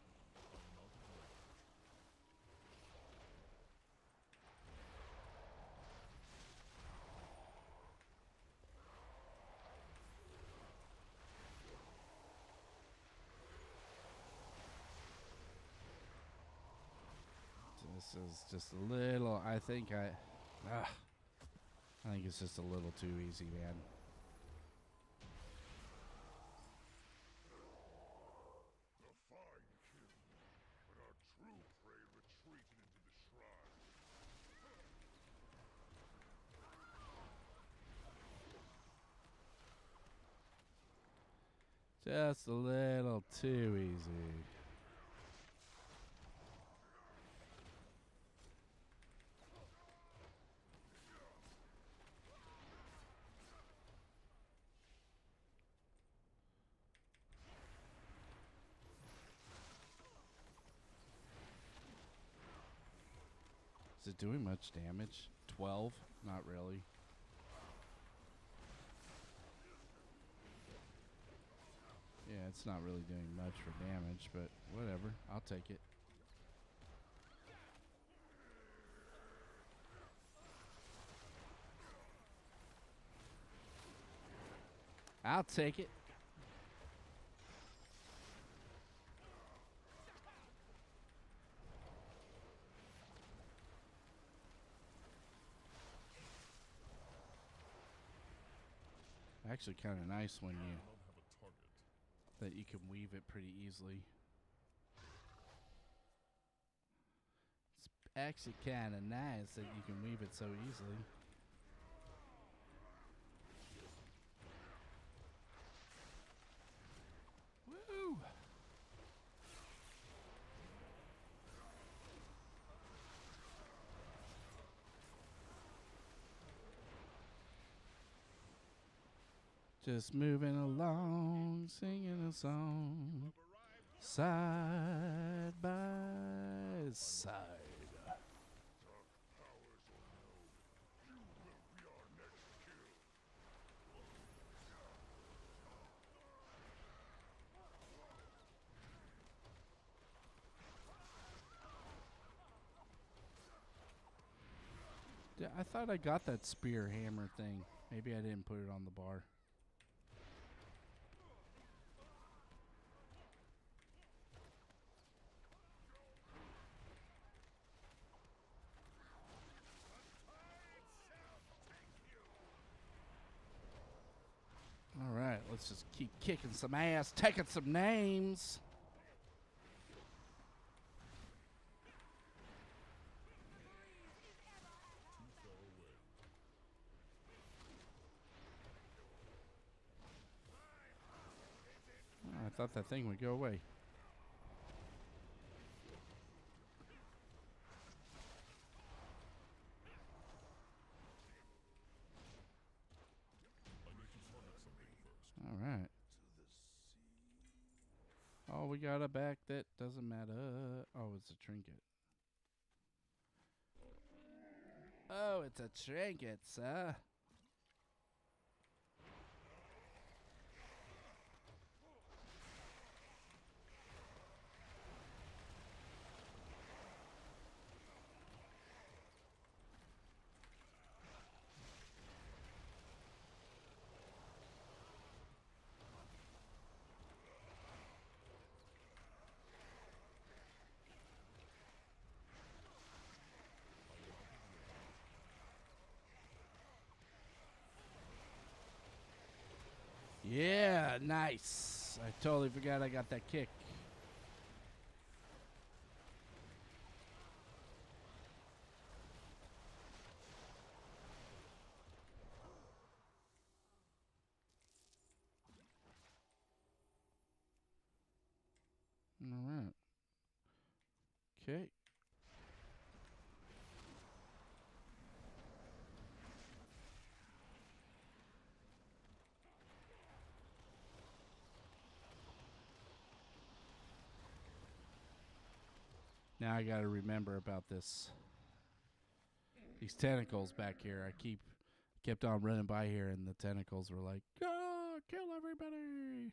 This is just a little, I think it's just a little too easy, man. A fine kill, but our true prey retreated into the shrine. Just a little too easy. Is it doing much damage? 12? Not really. Yeah, it's not really doing much for damage, but whatever. I'll take it. I'll take it. Actually, kind of nice when you that you can weave it pretty easily. It's actually kind of nice that you can weave it so easily. Woo! Just moving along, singing a song, side by side. Dark powers or no, you will be our next kill. Yeah, I thought I got that spear hammer thing. Maybe I didn't put it on the bar. All right, let's just keep kicking some ass, taking some names. Oh, I thought that thing would go away. All right. Oh, we got a back that doesn't matter. Oh, it's a trinket. Oh, it's a trinket, sir. Yeah, nice. I totally forgot I got that kick. All right. Okay. Now I got to remember about this. These tentacles back here. I kept on running by here, and the tentacles were like, "Ah, kill everybody!"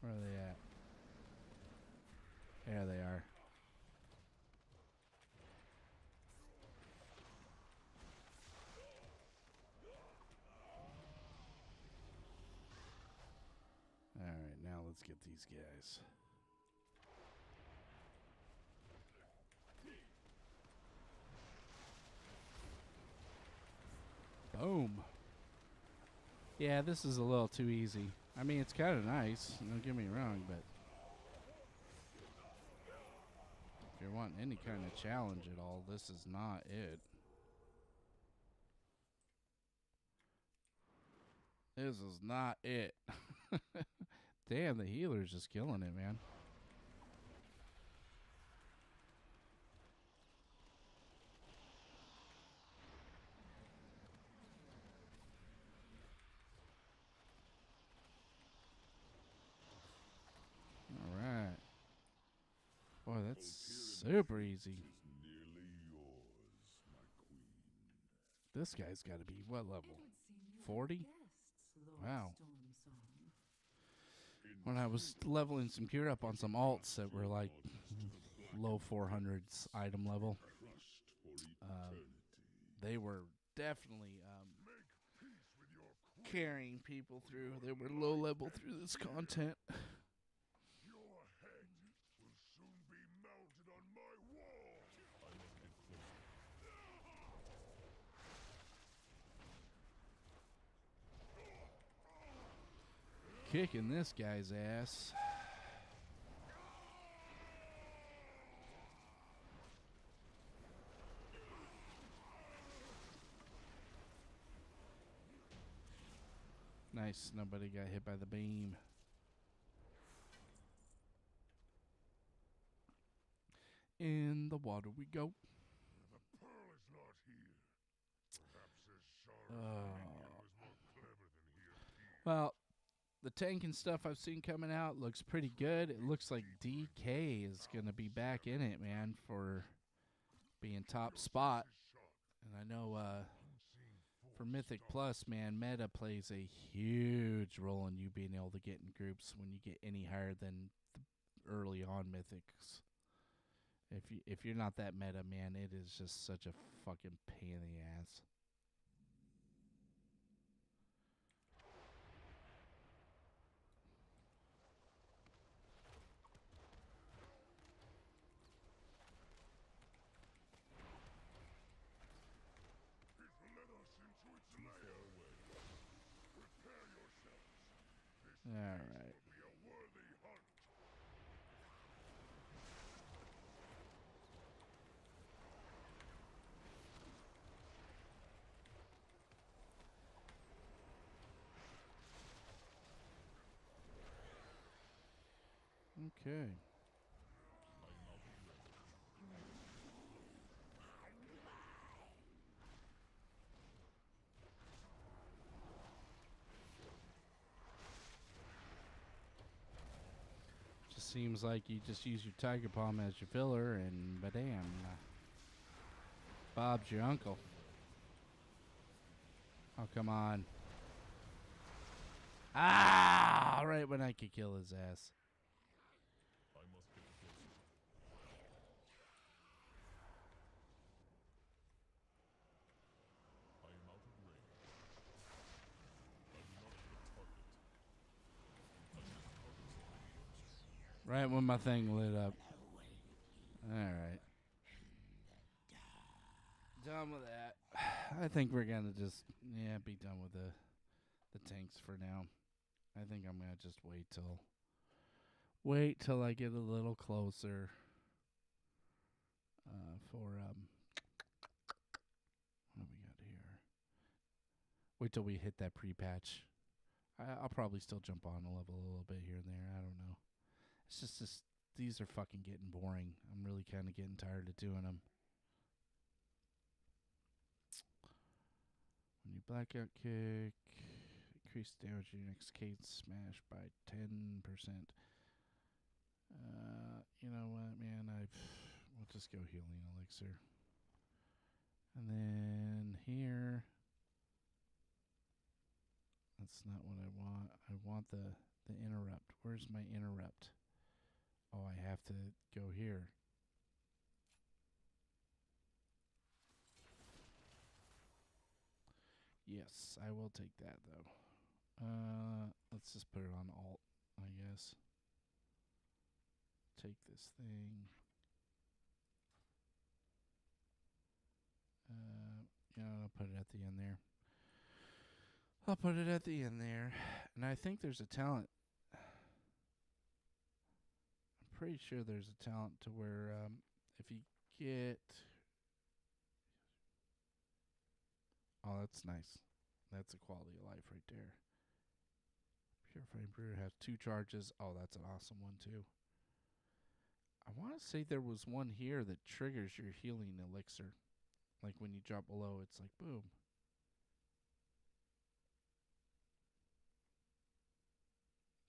Where are they at? There they are. All right, now let's get these guys. Boom. Yeah, this is a little too easy. I mean, it's kind of nice. Don't get me wrong, but if you're wanting any kind of challenge at all, this is not it. This is not it. Damn, the healer's just killing it, man. All right. Boy, that's super easy. Nearly yours, my queen. This guy's got to be what level? 40? Wow. When I was leveling some gear up on some alts that were like low 400s item level, they were definitely carrying people through. They were low level through this content. Your head will soon be mounted on my wall. Kicking this guy's ass. Nice, nobody got hit by the beam. In the water we go. The pearl is not here. Perhaps his Shara was more clever than he appeared. Well, the tank and stuff I've seen coming out looks pretty good. It looks like DK is going to be back in it, man, for being top spot. And I know for Mythic Plus, man, meta plays a huge role in you being able to get in groups when you get any higher than the early on Mythics. If you're not that meta, man, it is just such a fucking pain in the ass. It led us into its lair. Prepare yourselves. This All right. will be a worthy hunt. Okay. Just seems like you just use your Tiger Palm as your filler, and badam, Bob's your uncle. Oh, come on. Ah! Right when I could kill his ass. I must get closer. I am out of range. I do not have a target. Right when my thing lit up. Alright. done with that. I think we're gonna just be done with the tanks for now. I think I'm gonna just wait till I get a little closer. For what do we got here? Wait till we hit that pre-patch. I'll probably still jump on a level a little bit here and there. I don't know. It's just these are fucking getting boring. I'm really kind of getting tired of doing them. When you blackout kick, increase damage to your next cadence smash by 10%. You know what, man? We'll just go healing elixir. And then here, that's not what I want. I want the interrupt. Where's my interrupt? Oh, I have to go here. Yes, I will take that though. Let's just put it on alt, I guess. Take this thing. I'll put it at the end there. I'll put it at the end there. And I think there's a talent. I'm pretty sure there's a talent to where if you get... Oh, that's nice. That's a quality of life right there. Purifying Brew has 2 charges. Oh, that's an awesome one too. I want to say there was one here that triggers your healing elixir. Like when you drop below, it's like boom.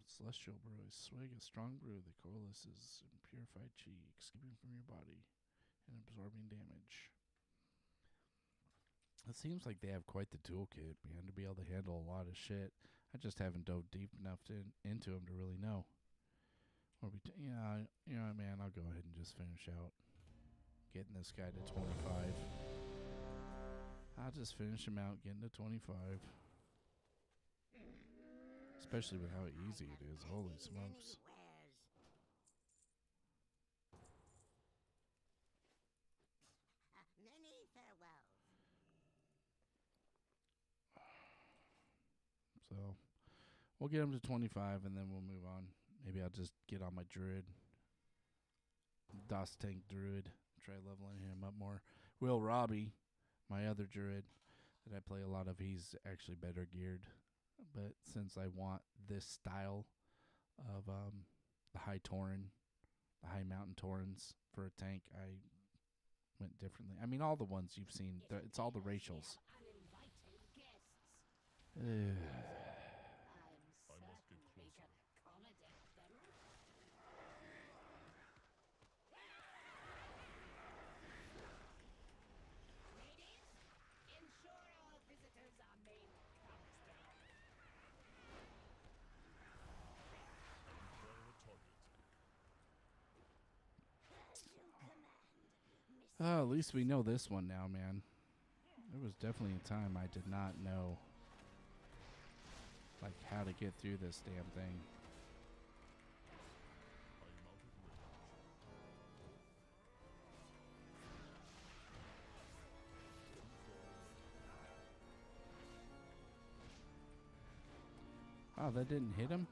Celestial Brew. Swig a strong brew that coalesces in purified chi, escaping from your body and absorbing damage. It seems like they have quite the toolkit, man, to be able to handle a lot of shit. I just haven't dove deep enough into them to really know. You know, man, I'll go ahead and just finish out getting this guy to 25. I'll just finish him out, getting to 25. Especially with how easy it is. Holy smokes. Many farewells. So, we'll get him to 25 and then we'll move on. Maybe I'll just get on my druid. DasTank druid. Try leveling him up more. Will Robbie, my other druid that I play a lot of, he's actually better geared. But since I want this style of the high Tauren, the high mountain Taurens for a tank, I went differently. I mean, all the ones you've seen, it's all the racials. Oh, at least we know this one now, man. There was definitely a time I did not know, like, how to get through this damn thing. Oh, that didn't hit him?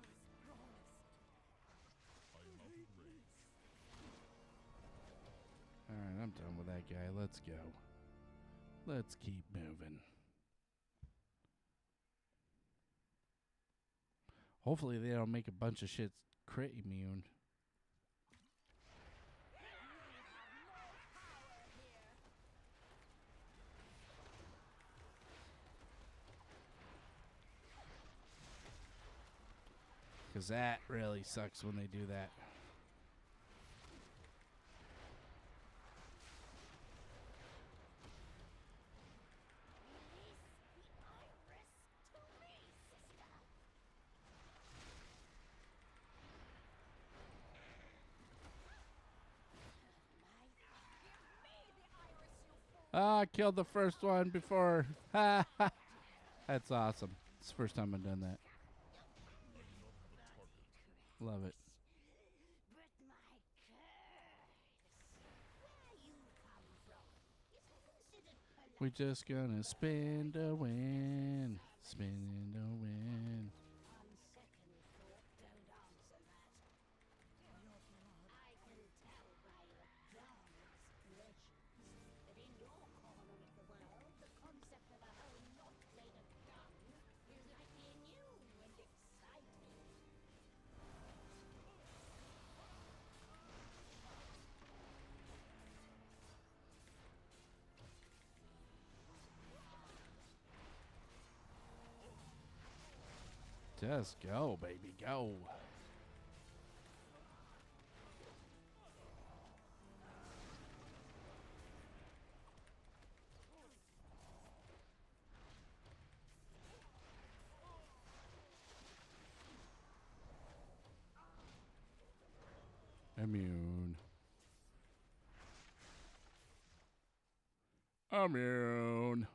Alright, I'm done with that guy. Let's go. Let's keep moving. Hopefully they don't make a bunch of shit crit immune. Because that really sucks when they do that. Ah, I killed the first one before. That's awesome. It's the first time I've done that. Love it. We just gonna spin to win. Spinning to win. On second thought, don't answer that. I can tell by your dull expressions that in your corner of the world, the concept of a home not made of dung is likely new and exciting. Just go, baby, go. Immune. Immune.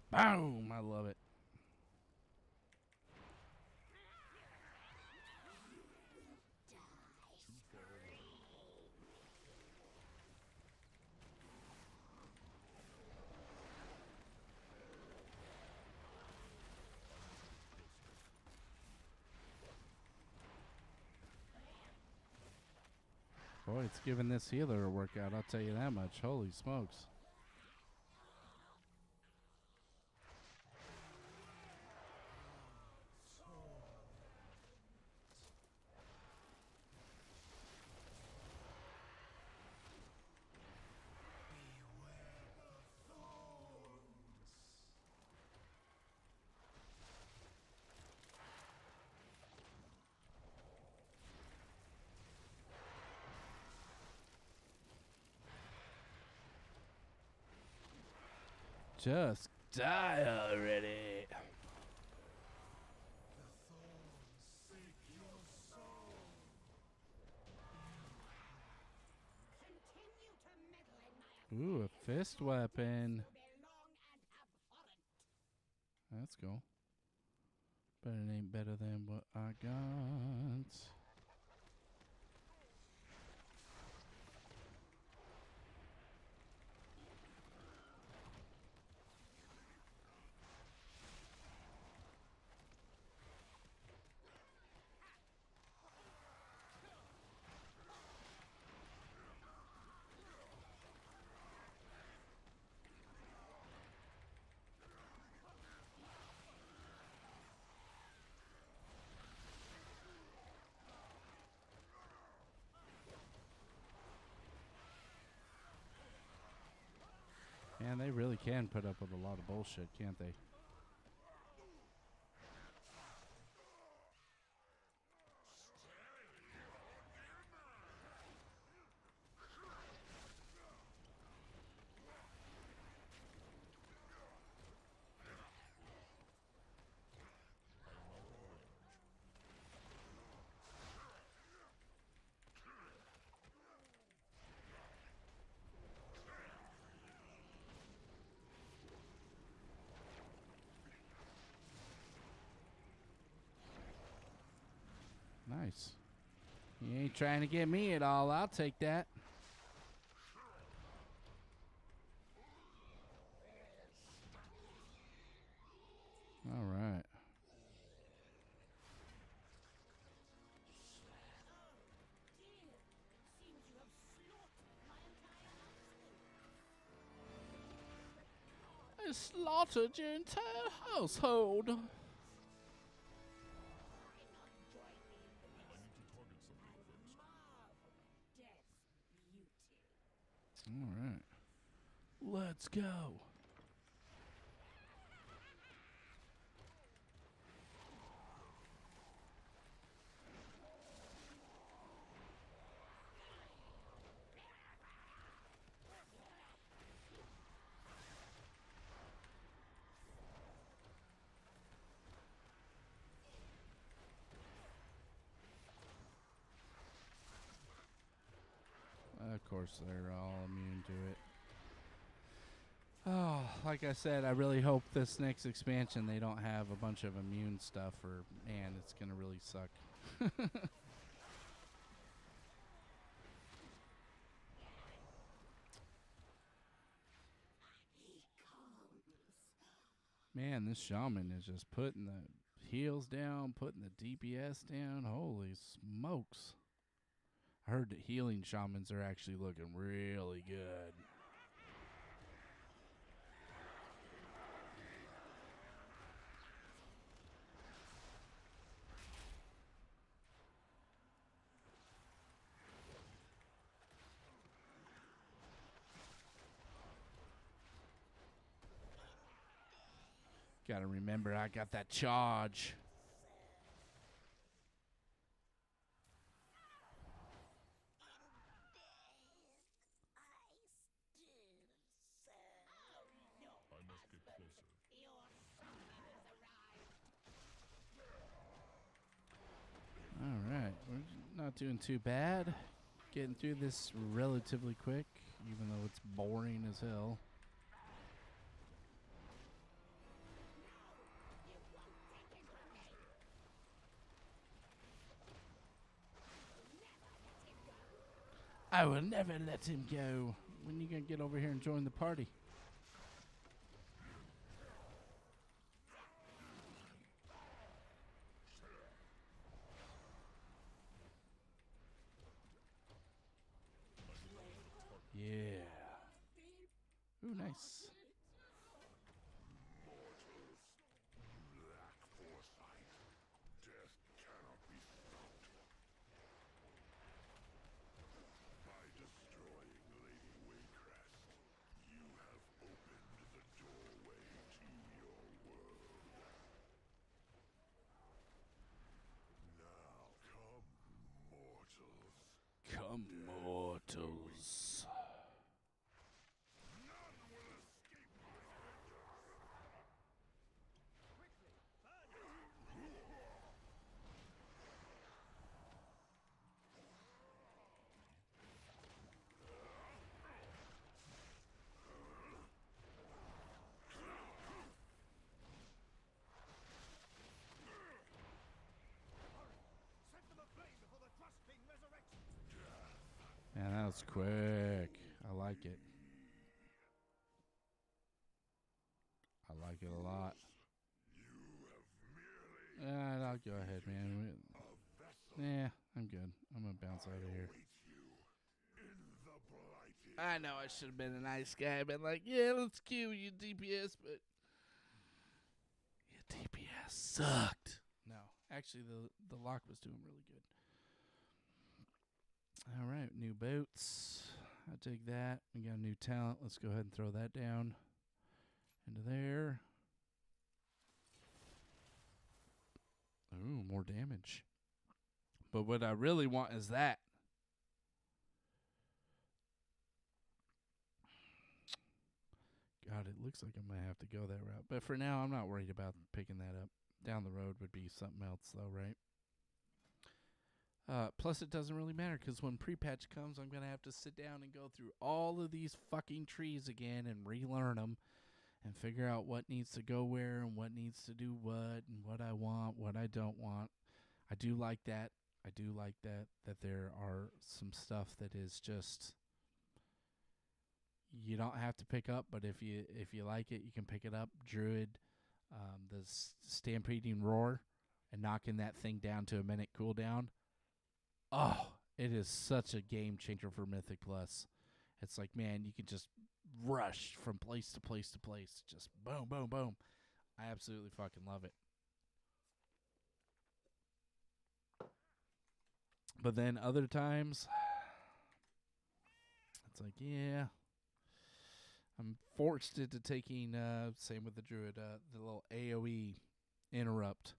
Boom! I love it. Boy, it's giving this healer a workout, I'll tell you that much. Holy smokes. Just die already. Continue to meddle in my Ooh, a fist weapon. belong and abhorrent. That's cool. But it ain't better than what I got. Man, they really can put up with a lot of bullshit, can't they? Nice. You ain't trying to get me at all. I'll take that. All right. I slaughtered your entire household. All right. Let's go. course, they're all immune to it. Oh, like I said, I really hope this next expansion they don't have a bunch of immune stuff, or man, it's gonna really suck. Man, this shaman is just putting the heals down, putting the DPS down. Holy smokes. I heard that healing shamans are actually looking really good. Gotta remember, I got that charge. I must get closer. Alright, we're not doing too bad. Getting through this relatively quick, even though it's boring as hell. I will never let him go. When you gonna get over here and join the party? Yeah. Ooh, nice. Lack foresight. Death cannot be stopped. By destroying Lady Waycrest, you have opened the doorway to your world. Now come, mortals. Come, mortals. None will escape my Man, that was quick. I like it. I like it a lot. I'll go ahead, man. Yeah, I'm good. I'm gonna bounce out of here. I know I should have been a nice guy. Been like, yeah, let's kill you, DPS, but your DPS sucked. No, actually, the lock was doing really good. All right, new boats. I'll take that. We got a new talent. Let's go ahead and throw that down into there. Ooh, more damage. But what I really want is that. God, it looks like I might have to go that route. But for now, I'm not worried about picking that up. Down the road would be something else, though, right? Plus, it doesn't really matter, because when pre-patch comes, I'm going to have to sit down and go through all of these fucking trees again and relearn them and figure out what needs to go where and what needs to do what and what I want, what I don't want. I do like that. I do like that there are some stuff that is just you don't have to pick up, but if you like it, you can pick it up. Druid, the stampeding roar, and knocking that thing down to a minute cooldown. Oh, it is such a game changer for Mythic Plus. It's like, man, you can just rush from place to place to place. Just boom, boom, boom. I absolutely fucking love it. But then other times, it's like, yeah, I'm forced into taking, same with the Druid, the little AoE interrupt.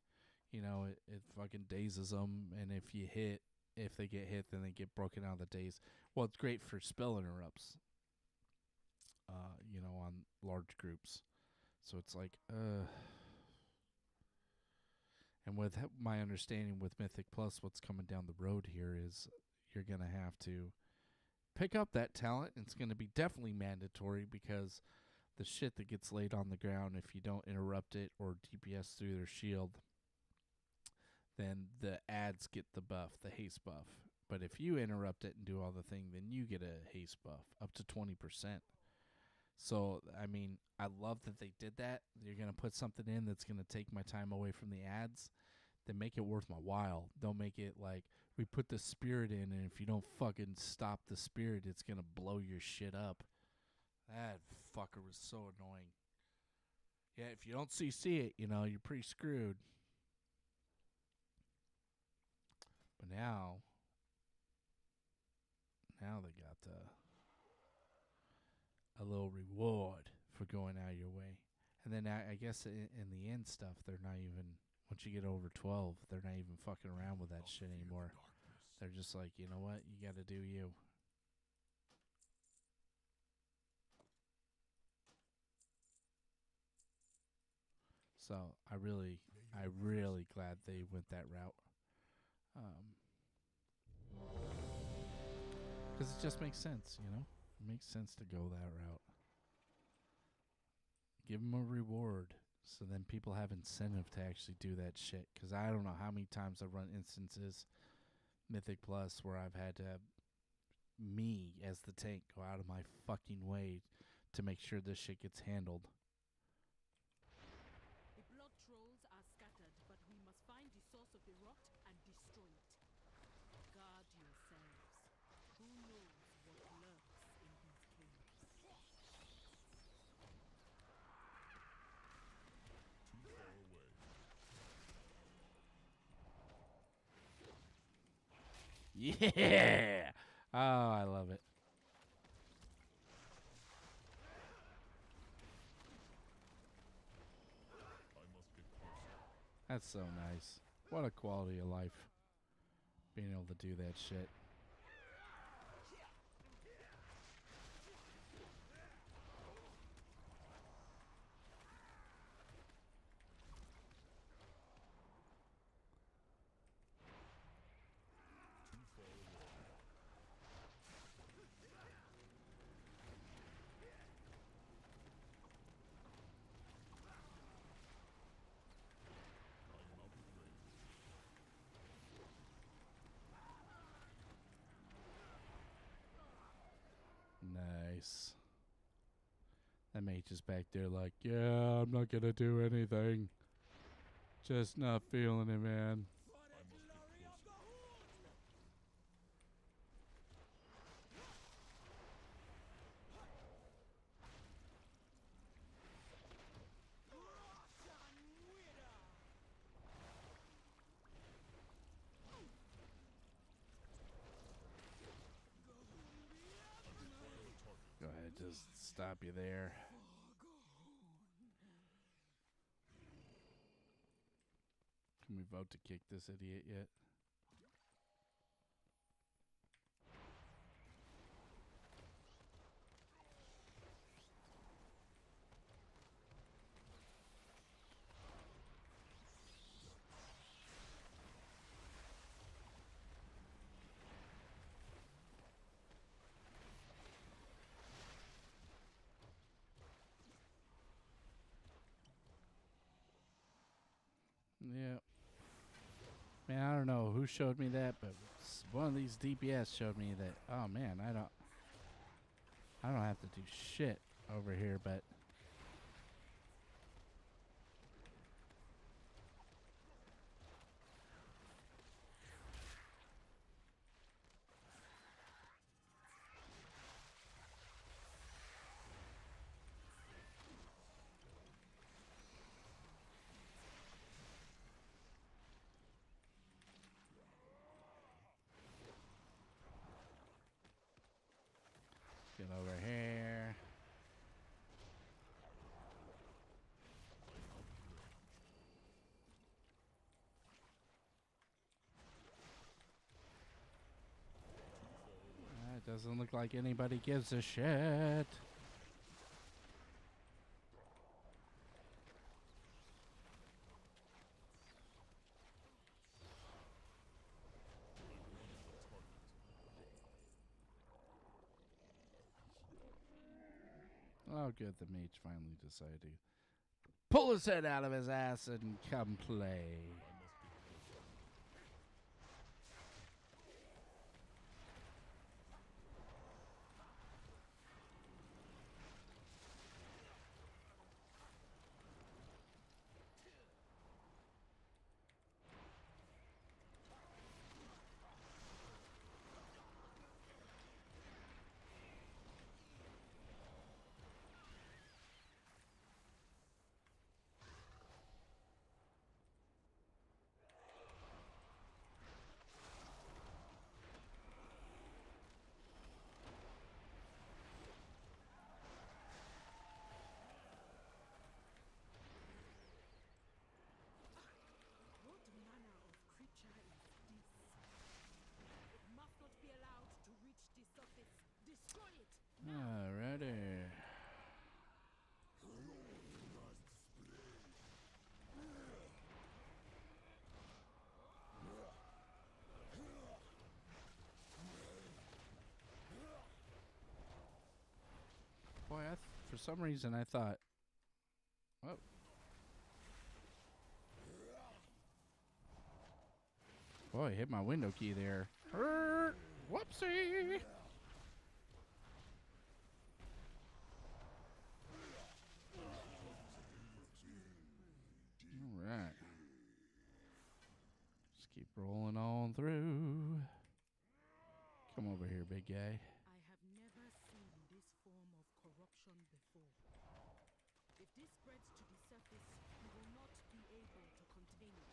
You know, it fucking dazes them, and if they get hit, then they get broken out of the daze. Well, it's great for spell interrupts, you know, on large groups. So it's like, and with my understanding with Mythic Plus, what's coming down the road here is you're going to have to pick up that talent. It's going to be definitely mandatory because the shit that gets laid on the ground, if you don't interrupt it or DPS through their shield, then the ads get the buff, the haste buff. But if you interrupt it and do all the thing, then you get a haste buff up to 20%. So, I mean, I love that they did that. You're going to put something in that's going to take my time away from the ads. Then make it worth my while. Don't make it like we put the spirit in, and if you don't fucking stop the spirit, it's going to blow your shit up. That fucker was so annoying. Yeah, if you don't CC it, you know, you're pretty screwed. But now they got a little reward for going out of your way. And then I guess in the end stuff, they're not even, once you get over 12, they're not even fucking around with that shit anymore. They're just like, you know what? You got to do you. So I'm really glad they went that route. Because it just makes sense, you know? It makes sense to go that route. Give them a reward so then people have incentive to actually do that shit. Because I don't know how many times I've run instances, Mythic Plus, where I've had to have me as the tank go out of my fucking way to make sure this shit gets handled. The blood trolls are scattered, but we must find the source of the rot and destroy it. Guard yourselves. Who knows what lurks in these caves? Too far away. Yeah! Oh, I love it. I must get closer. That's so nice. What a quality of life. Being able to do that shit. Too far away. I am out of range. Nice. That mage is back there like, yeah, I'm not gonna do anything. Just not feeling it, man. I must get closer. Go ahead, just stop you there. Can we vote to kick this idiot yet? Yeah. Man, I don't know who showed me that, but one of these DPS showed me that. Oh man, I don't have to do shit over here, but get over here. It doesn't look like anybody gives a shit. Oh, good. The mage finally decided to pull his head out of his ass and come play. What manner of creature is this? It must not be allowed to reach the surface. Destroy it! Alrighty. Boy, for some reason I thought, oh. Boy, hit my window key there. Whoopsie. All right. Just keep rolling on through. Come over here, big guy. I have never seen this form of corruption before. If this spreads to the surface, we will not be able to contain it.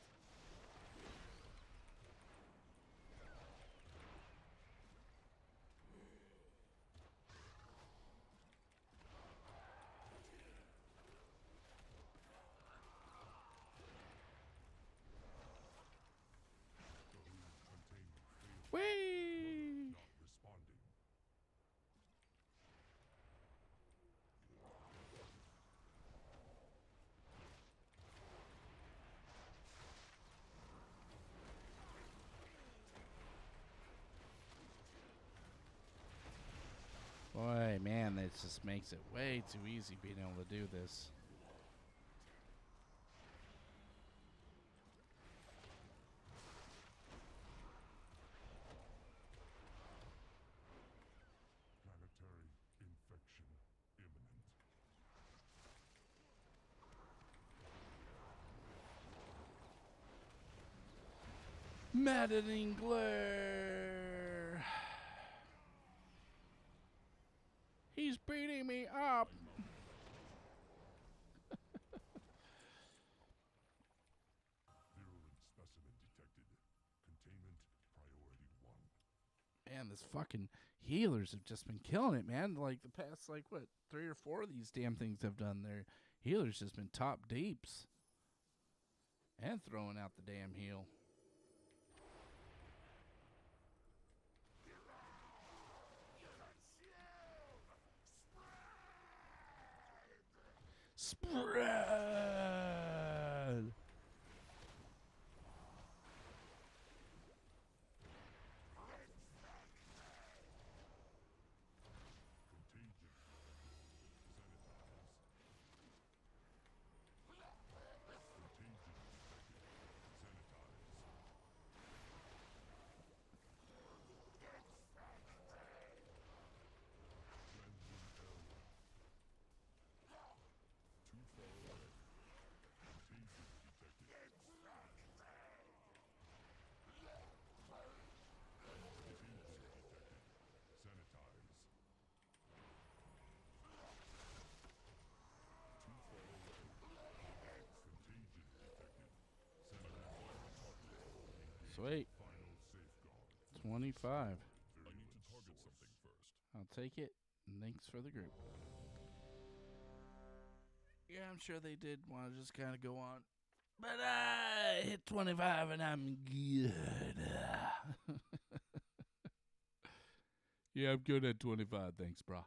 Whee! Not responding. Boy, man, that just makes it way too easy being able to do this. Planetary infection imminent. Maddening glare. He's beating me up. Virulent specimen detected. Containment priority 1. Man, this fucking healers have just been killing it, man. Like the past, like what, 3 or 4 of these damn things have done. Their healers just been top deeps and throwing out the damn heal. Spread. Contagion. Sweet. Final safeguard. 25. I need to target something first. I'll take it. And thanks for the group. Yeah, I'm sure they did want to just kind of go on. But I hit 25 and I'm good. Yeah, I'm good at 25. Thanks, brah.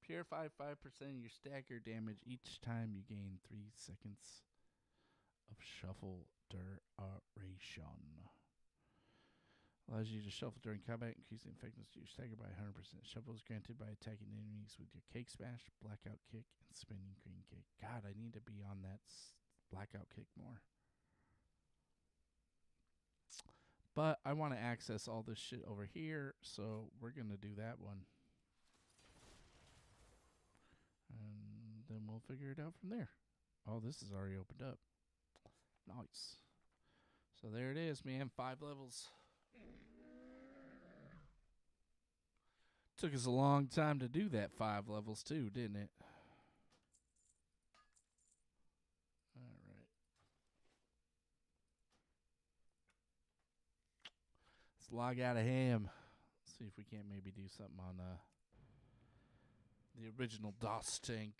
Purify 5% of your stagger damage each time you gain 3 seconds of shuffle duration. Allows you to shuffle during combat, increasing effectiveness to your stagger by 100%. Shuffle is granted by attacking enemies with your cake smash, blackout kick, and spinning green kick. God, I need to be on that blackout kick more. But I want to access all this shit over here, so we're going to do that one. And then we'll figure it out from there. Oh, this is already opened up. Nice. So there it is, man. 5 levels. Took us a long time to do that 5 levels too, didn't it? All right. Let's log out of ham. See if we can't maybe do something on the original DasTank.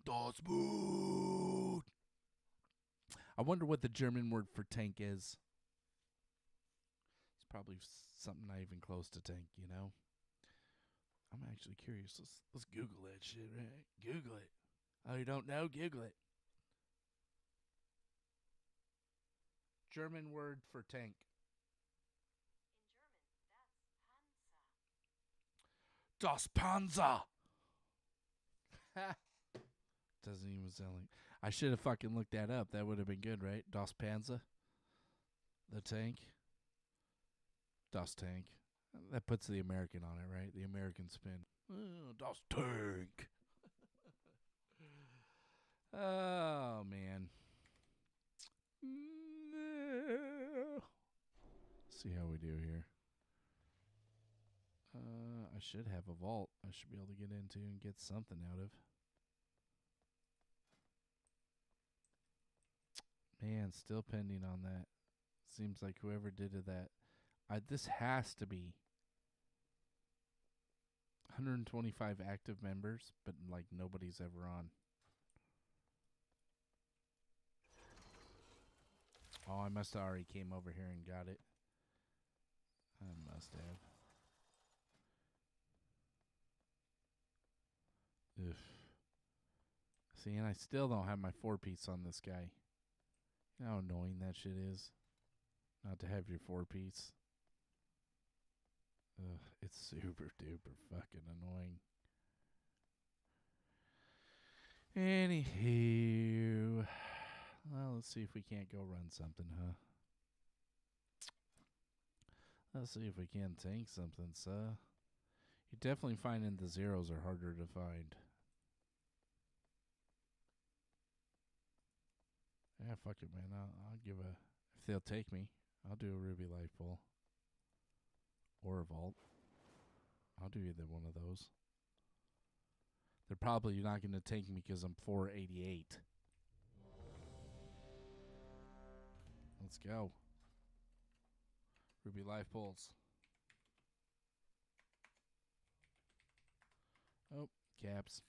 Das Boot. I wonder what the German word for tank is. It's probably something not even close to tank, you know? I'm actually curious. Let's Google that shit, right? Google it. Oh, you don't know? Google it. German word for tank. In German, that's Panzer. Das Panzer. Doesn't even sound like. I should have fucking looked that up. That would have been good, right? Das Panzer. The tank. DasTank. That puts the American on it, right? The American spin. Oh, DasTank. Oh, man. See how we do here. I should have a vault I should be able to get into and get something out of. Man, still pending on that. Seems like whoever did that. This has to be 125 active members, but like nobody's ever on. Oh, I must have already came over here and got it. I must have. Ugh. See, and I still don't have my 4-piece on this guy. You know how annoying that shit is? Not to have your 4-piece. Ugh, it's super duper fucking annoying. Anywho. Well, let's see if we can't go run something, huh? Let's see if we can tank something, sir. You're definitely finding the zeros are harder to find. Yeah, fuck it, man. I'll give a... If they'll take me, I'll do a Ruby Life Pull. Or a Vault. I'll do either one of those. They're probably not going to take me because I'm 488. Let's go. Ruby Life Pulls. Oh, caps.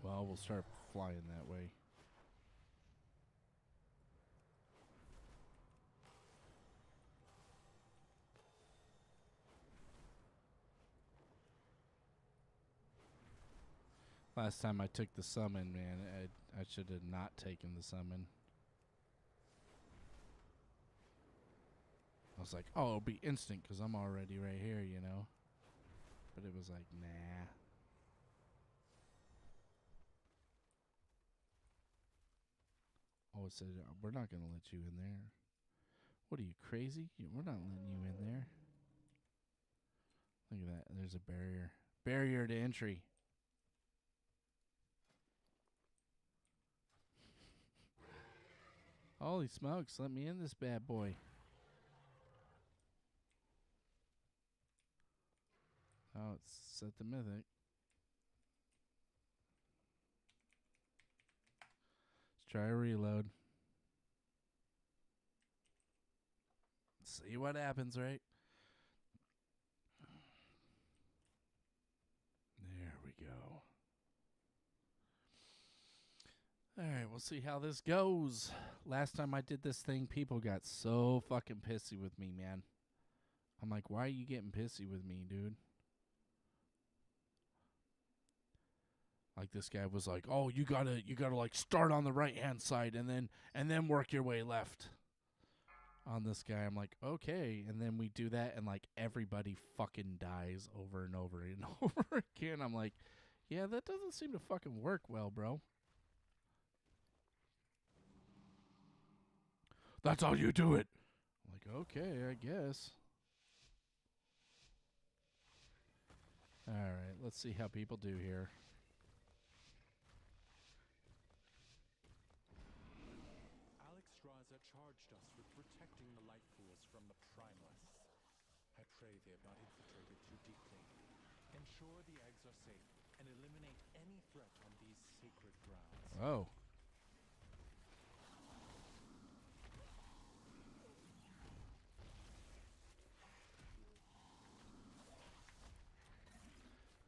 Well, we'll start flying that way. Last time I took the summon, man, I should have not taken the summon. I was like, oh, it'll be instant because I'm already right here, you know? But it was like, nah. Oh, it said, we're not going to let you in there. What are you, crazy? We're not letting you in there. Look at that. There's a barrier. Barrier to entry. Holy smokes, let me in this bad boy. Oh, it's set to mythic. Let's try a reload. See what happens, right? There we go. Alright, we'll see how this goes. Last time I did this thing, people got so fucking pissy with me, man. I'm like, why are you getting pissy with me, dude? Like this guy was like, "Oh, you gotta like start on the right hand side and then work your way left." On this guy, I'm like, okay, and then we do that, and like everybody fucking dies over and over and over again. I'm like, yeah, that doesn't seem to fucking work well, bro. That's how you do it. I'm like, okay, I guess. All right, let's see how people do here. Alexstrasza charged us with protecting the light pools from the primalists. I pray they have not infiltrated too deeply. Ensure the eggs are safe and eliminate any threat on these sacred grounds. Oh.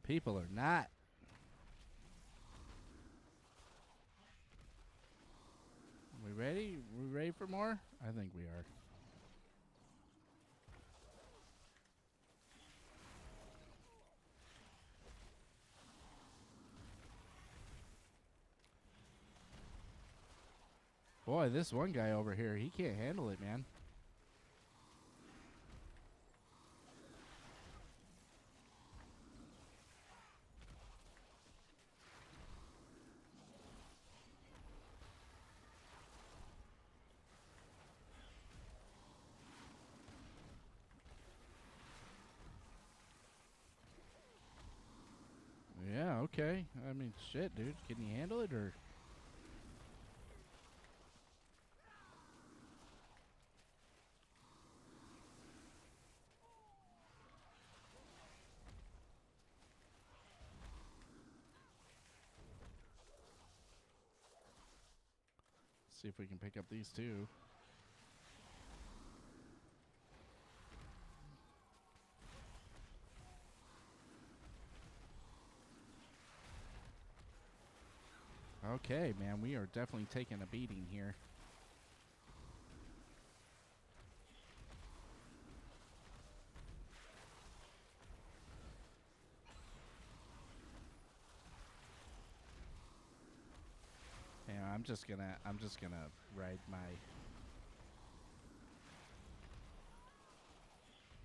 People are not. We ready? We ready for more? I think we are. Boy, this one guy over here, he can't handle it, man. Yeah, okay. I mean, shit, dude. Can you handle it, or? See if we can pick up these two. Okay, man, we are definitely taking a beating here. Yeah, I'm just gonna ride my.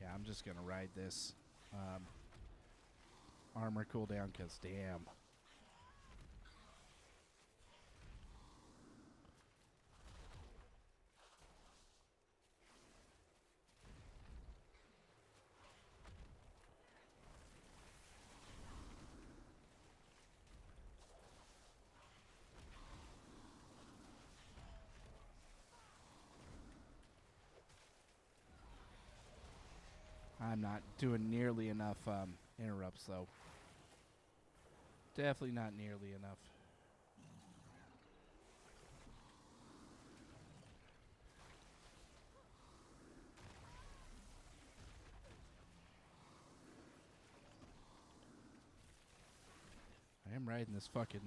Yeah, I'm just gonna ride this armor cooldown, cause damn. I'm not doing nearly enough interrupts, though. Definitely not nearly enough. I am riding this fucking...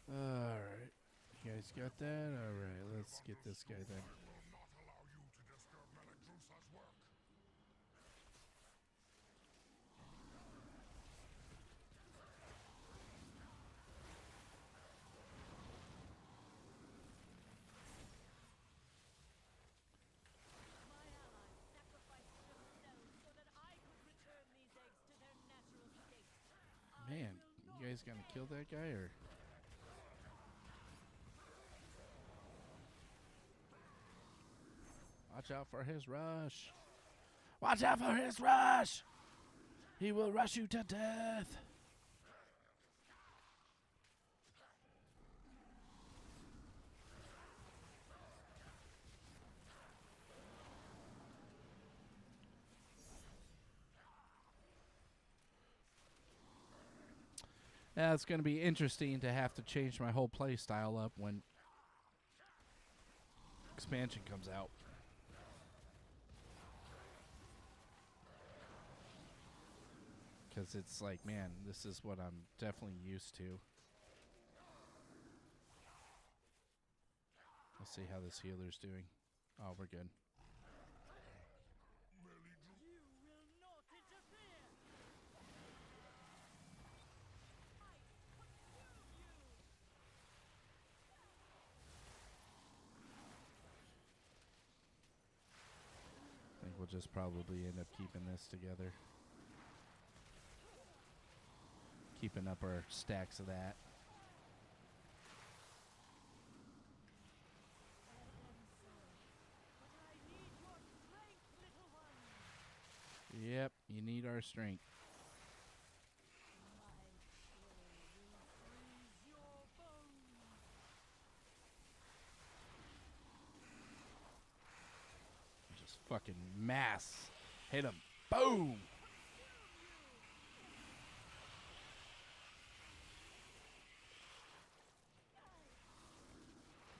Alright. You guys got that? Alright, let's get this guy then. will not allow you to disturb Meladrusa's work. My allies sacrificed themselves so that I could return these eggs to their natural state. Man, you guys gonna kill that guy, or... Watch out for his rush. Watch out for his rush! He will rush you to death. Yeah, it's going to be interesting to have to change my whole play style up when expansion comes out. Because it's like, man, this is what I'm definitely used to. Let's see how this healer's doing. Oh, we're good. I think we'll just probably end up keeping this together. Keeping up our stacks of that. Yep, you need our strength. Just fucking mass. Hit him. Boom!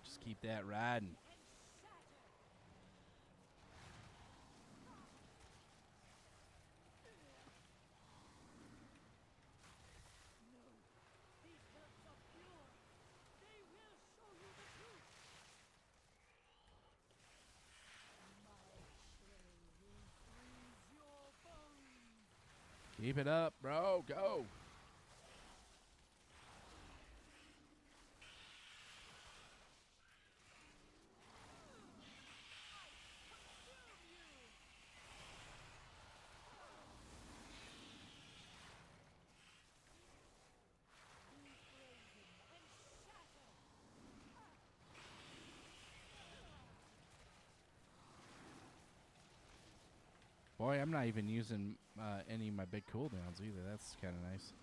Just keep that riding. Keep it up, bro. Go. Boy, I'm not even using any of my big cooldowns either. That's kind of nice.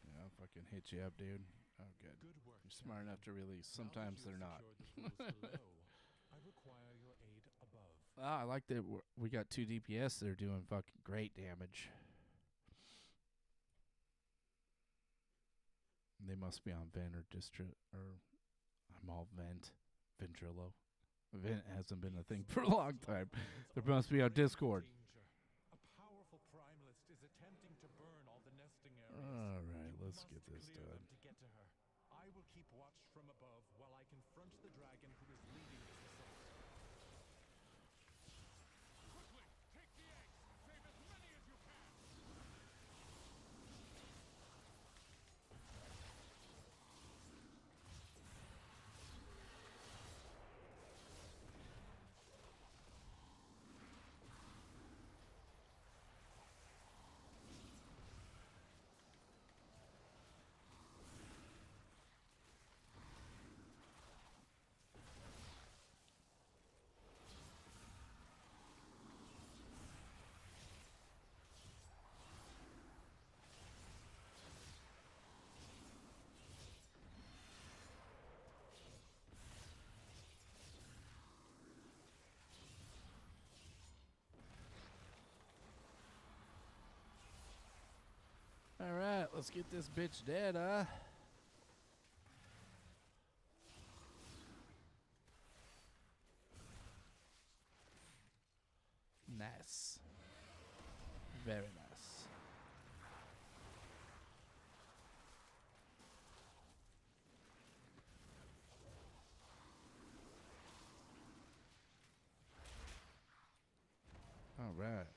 Yeah, I'll fucking hit you up, dude. Oh, good. You're smart enough to release. Sometimes they're not. I require your aid above. I like that we got 2 DPS. They're doing fucking great damage. They must be on Vent or Distro, or I'm all Vent. Ventrilo. Vent hasn't been a thing for a long time. They must be on Discord. A powerful primalist is attempting to burn all the nesting areas. All right, You let's must get this clear done. them to get to her. I will keep watch from above while I confront the dragon who is leading this assault. Quickly, take the eggs. Save as many as you can. All right, let's get this bitch dead, huh? Nice. Very nice. All right.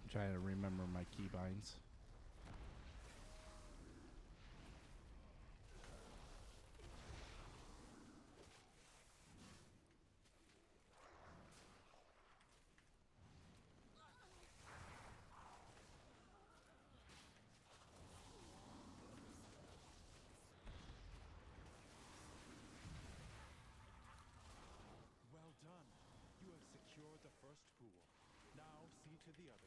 I'm trying to remember my keybinds. first pool. Now see to the others.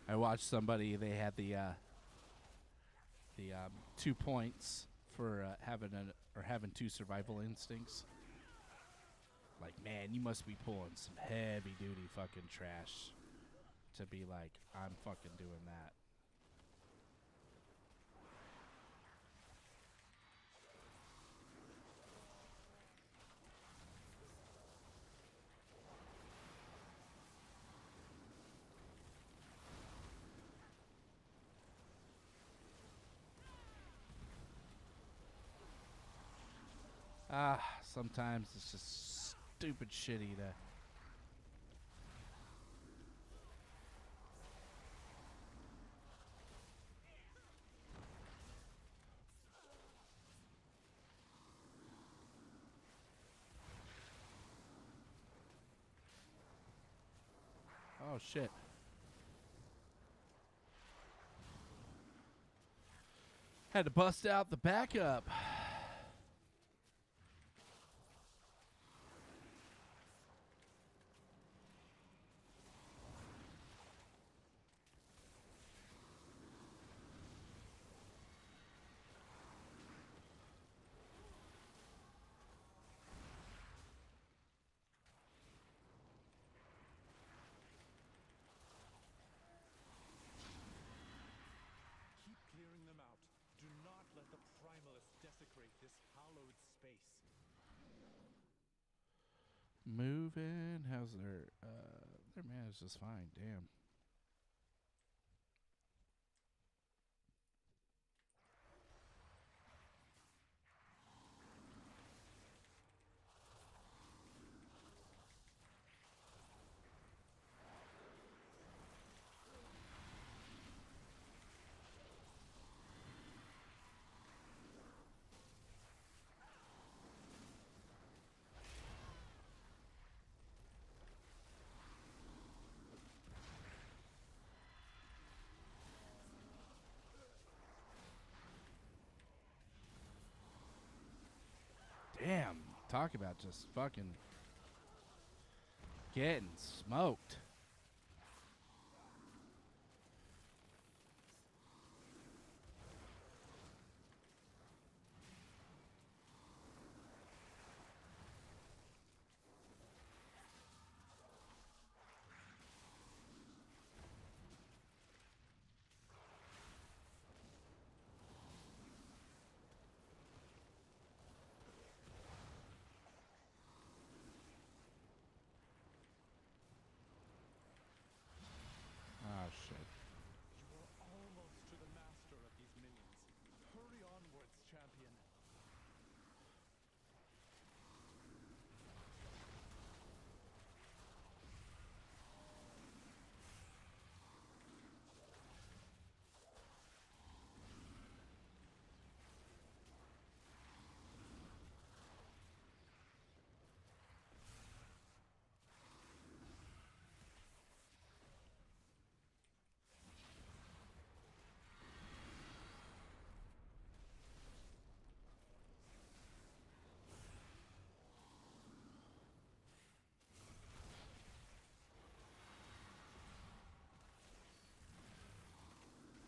I watched somebody. They had the 2 points for having 2 survival instincts. Like, man, you must be pulling some heavy duty fucking trash to be like, I'm fucking doing that. Sometimes it's just stupid shitty to. Oh shit. Had to bust out the backup. Keep clearing them out. Do not let the primalists desecrate this hallowed space. Moving. How's their man is just fine. Damn. Damn. Talk about just fucking getting smoked. Oh shit. You are almost to the master of these minions. Hurry onwards, champion.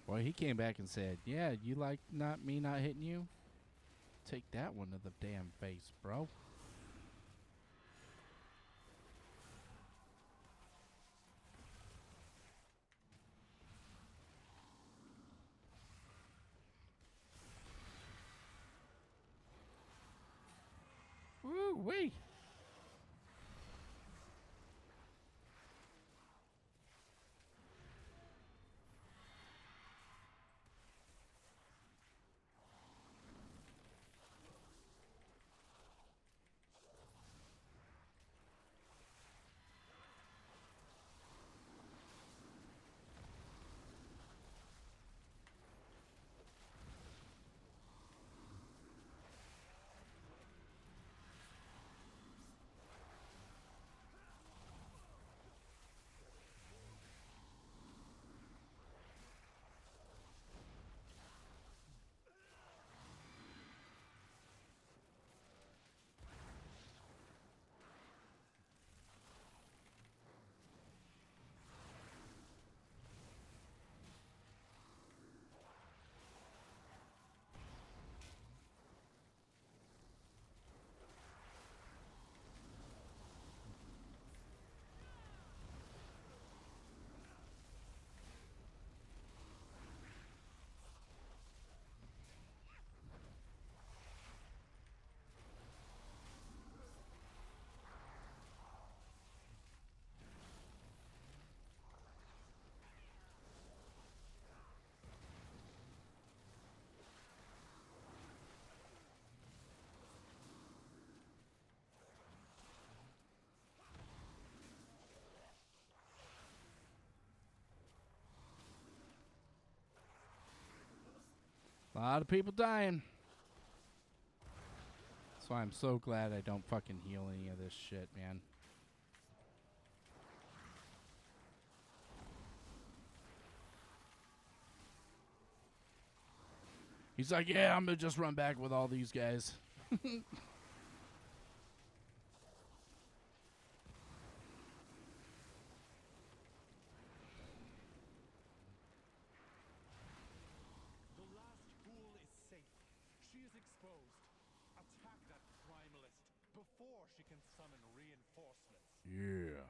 Well, he came back and said, "Yeah, you like not hitting you? Take that one to the damn face, bro." Woo wee. A lot of people dying. That's why I'm so glad I don't fucking heal any of this shit, man. He's like, yeah, I'm gonna just run back with all these guys. The last pool is safe. She is exposed. Attack that primalist before she can summon reinforcements. Yeah.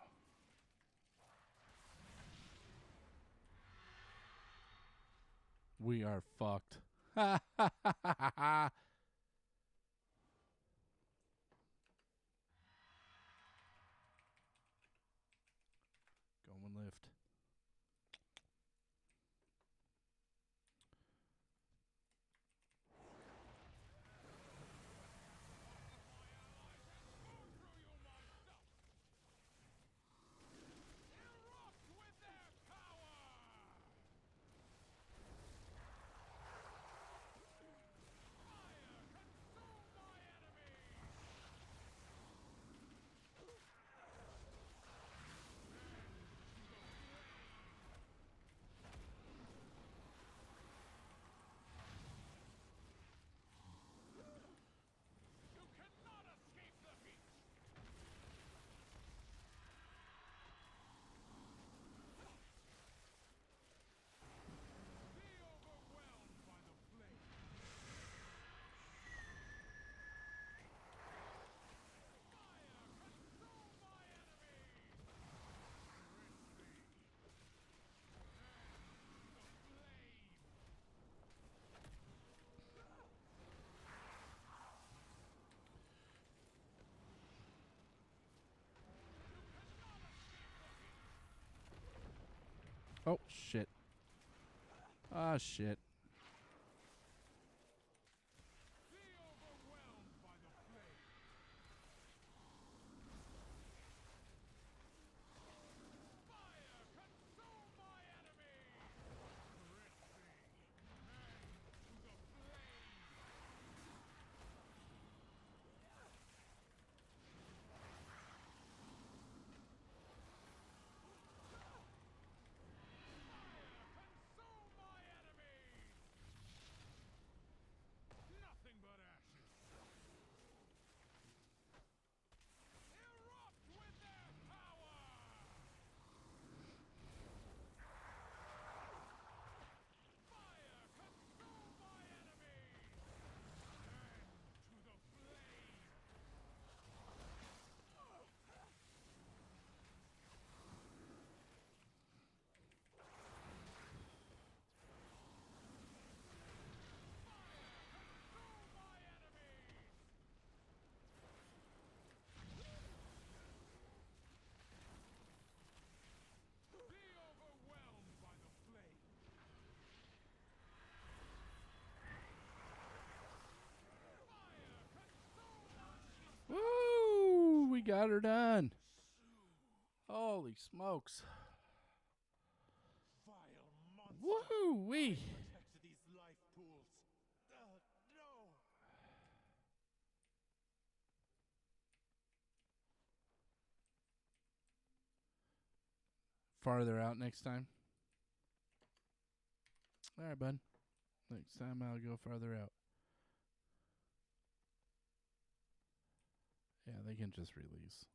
We are fucked. Ha ha ha ha ha. Going lift. Oh, shit. Ah, shit. Nothing but ashes. Erupt with their power! Fire, consume my enemies! And to the flame! Consume my enemies! Be overwhelmed by the flame! Woo! We got her done. Holy smokes. Vile monster. Woo-wee. Protect these life pools. No. Farther out next time. All right, bud. Next time I'll go farther out. Yeah, they can just release.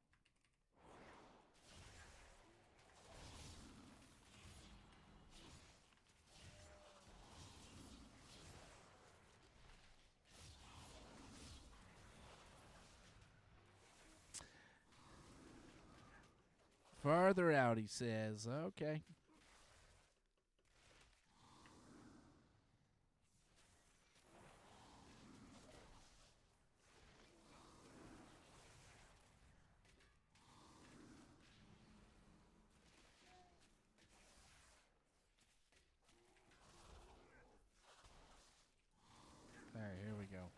Farther out, he says. Okay. All right, here we go.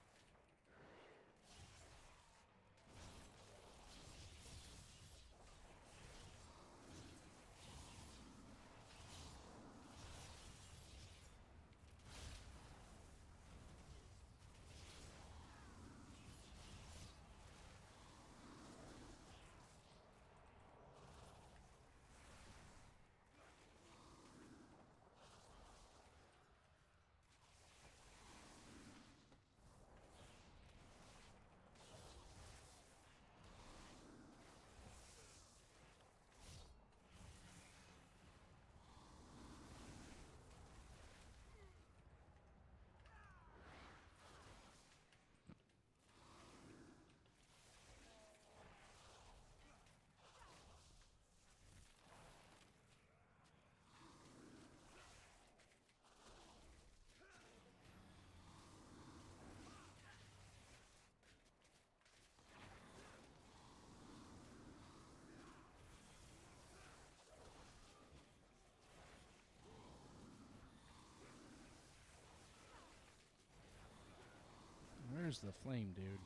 Where's the flame, dude?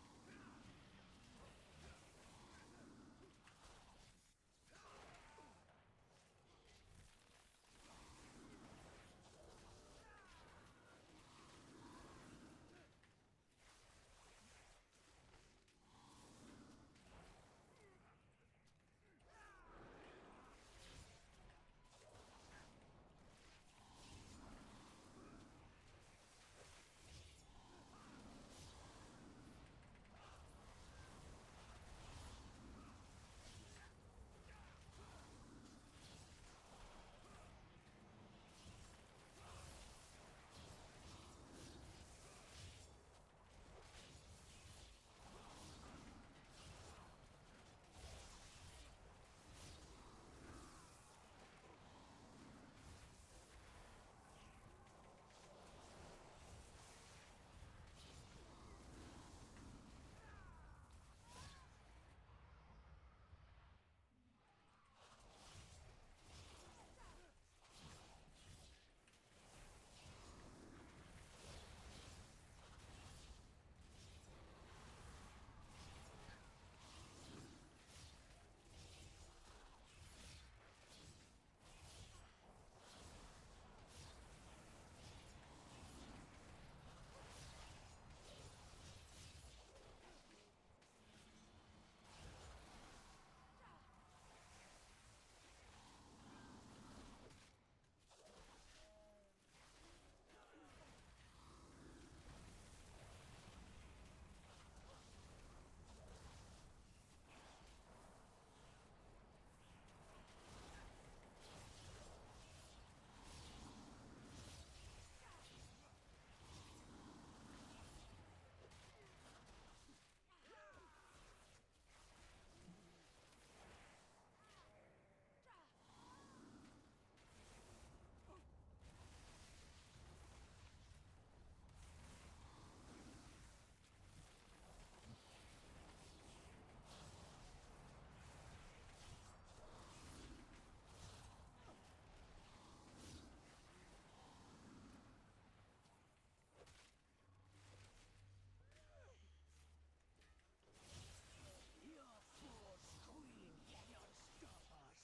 Your force queen cannot stop us.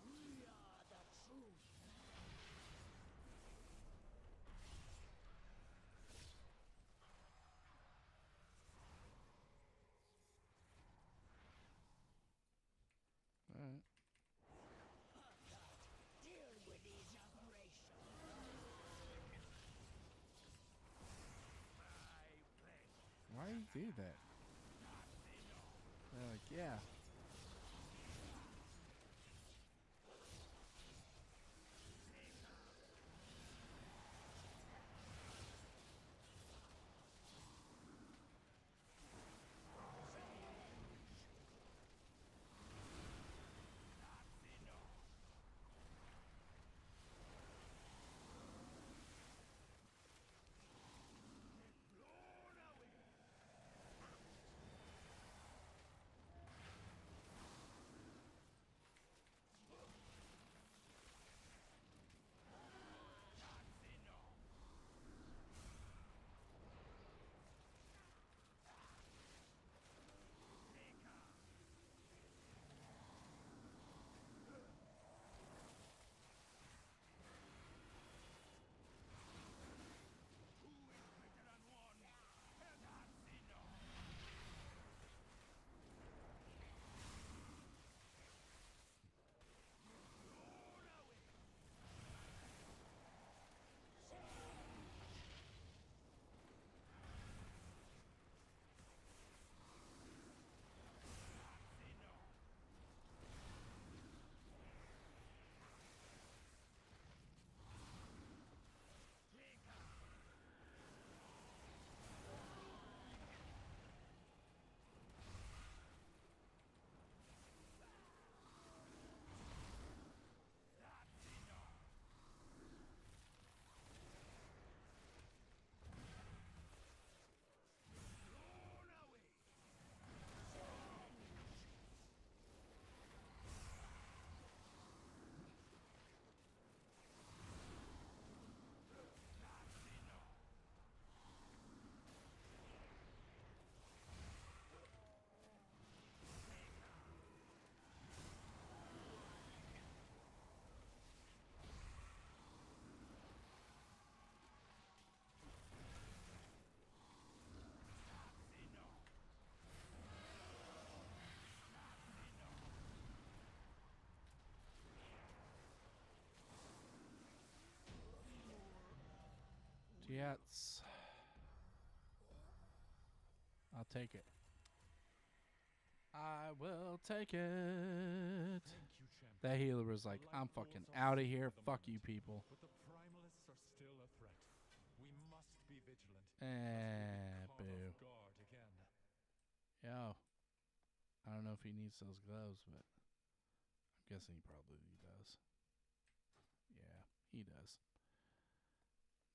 We are the truth. Alright. Deal with these operations. Why do you do that? They're like, yeah. shots. I'll take it. I will take it. Thank you, champion. That healer was The like, light I'm pools fucking are out of safe here. for the Fuck you moment, people. But the primalists are still a threat. We must be vigilant. Eh, Caught boo. off guard again. Yo. I don't know if he needs those gloves, but I'm guessing he probably does. Yeah, he does.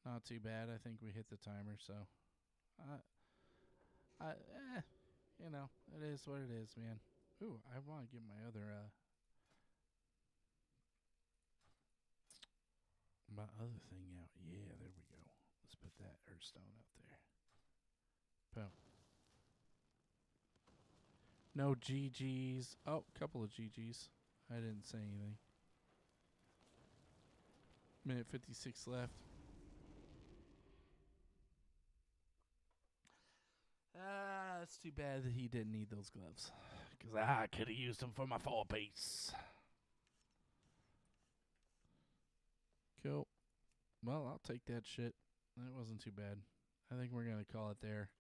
Not too bad. I think we hit the timer, so you know, it is what it is, man. Ooh, I want to get my other thing out. Yeah, there we go. Let's put that Earthstone out there. Boom. No GGs. Oh, couple of GGs. I didn't say anything. Minute 56 left. It's too bad that he didn't need those gloves. Because I could have used them for my 4-piece. Cool. Well, I'll take that shit. That wasn't too bad. I think we're going to call it there.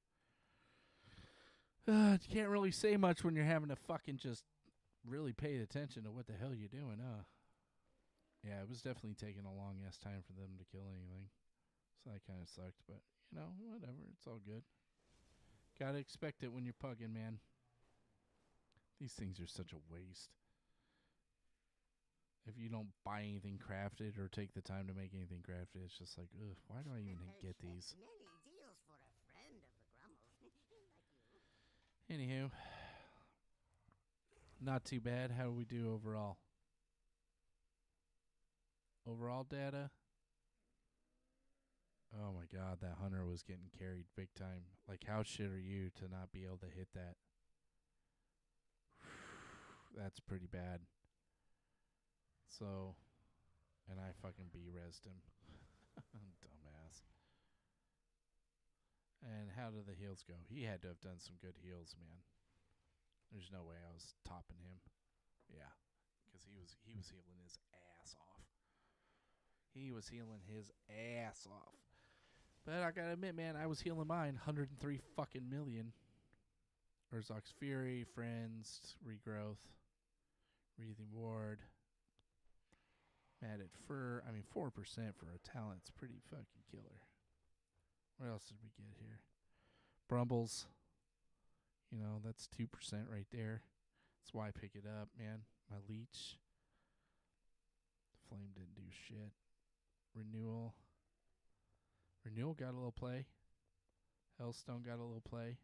You can't really say much when you're having to fucking just really pay attention to what the hell you're doing, huh? Yeah, it was definitely taking a long ass time for them to kill anything. So that kind of sucked, but, you know, whatever. It's all good. Gotta expect it when you're pugging, man. These things are such a waste. If you don't buy anything crafted or take the time to make anything crafted, it's just like, ugh, why do I even get these? Many deals for a friend of the Grummels. Like you. Anywho, not too bad. How do we do overall? Overall data? Oh my god, that hunter was getting carried big time. Like, how shit are you to not be able to hit that? That's pretty bad. So, and I fucking B-resed him. Dumbass. And how did the heals go? He had to have done some good heals, man. There's no way I was topping him. Yeah, because he was healing his ass off. He was healing his ass off. But I gotta admit, man, I was healing mine 103 fucking million. Urzox Fury, Friends, Regrowth, Breathing Ward. Mad at Fur. I mean, 4% for a talent's pretty fucking killer. What else did we get here? Brumbles. You know, that's 2% right there. That's why I pick it up, man. My Leech. Flame didn't do shit. Renewal. Renewal got a little play. Hellstone got a little play.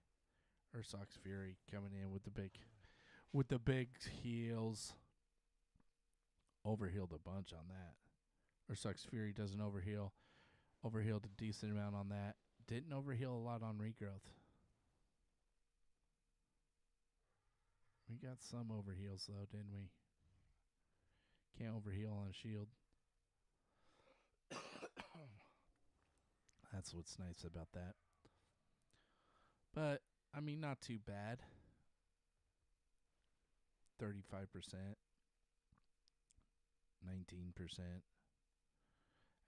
Ursox Fury coming in with the big heals. Overhealed a bunch on that. Ursox Fury doesn't overheal. Overhealed a decent amount on that. Didn't overheal a lot on Regrowth. We got some overheals though, didn't we? Can't overheal on a shield. That's what's nice about that. But, I mean, not too bad. 35%. 19%.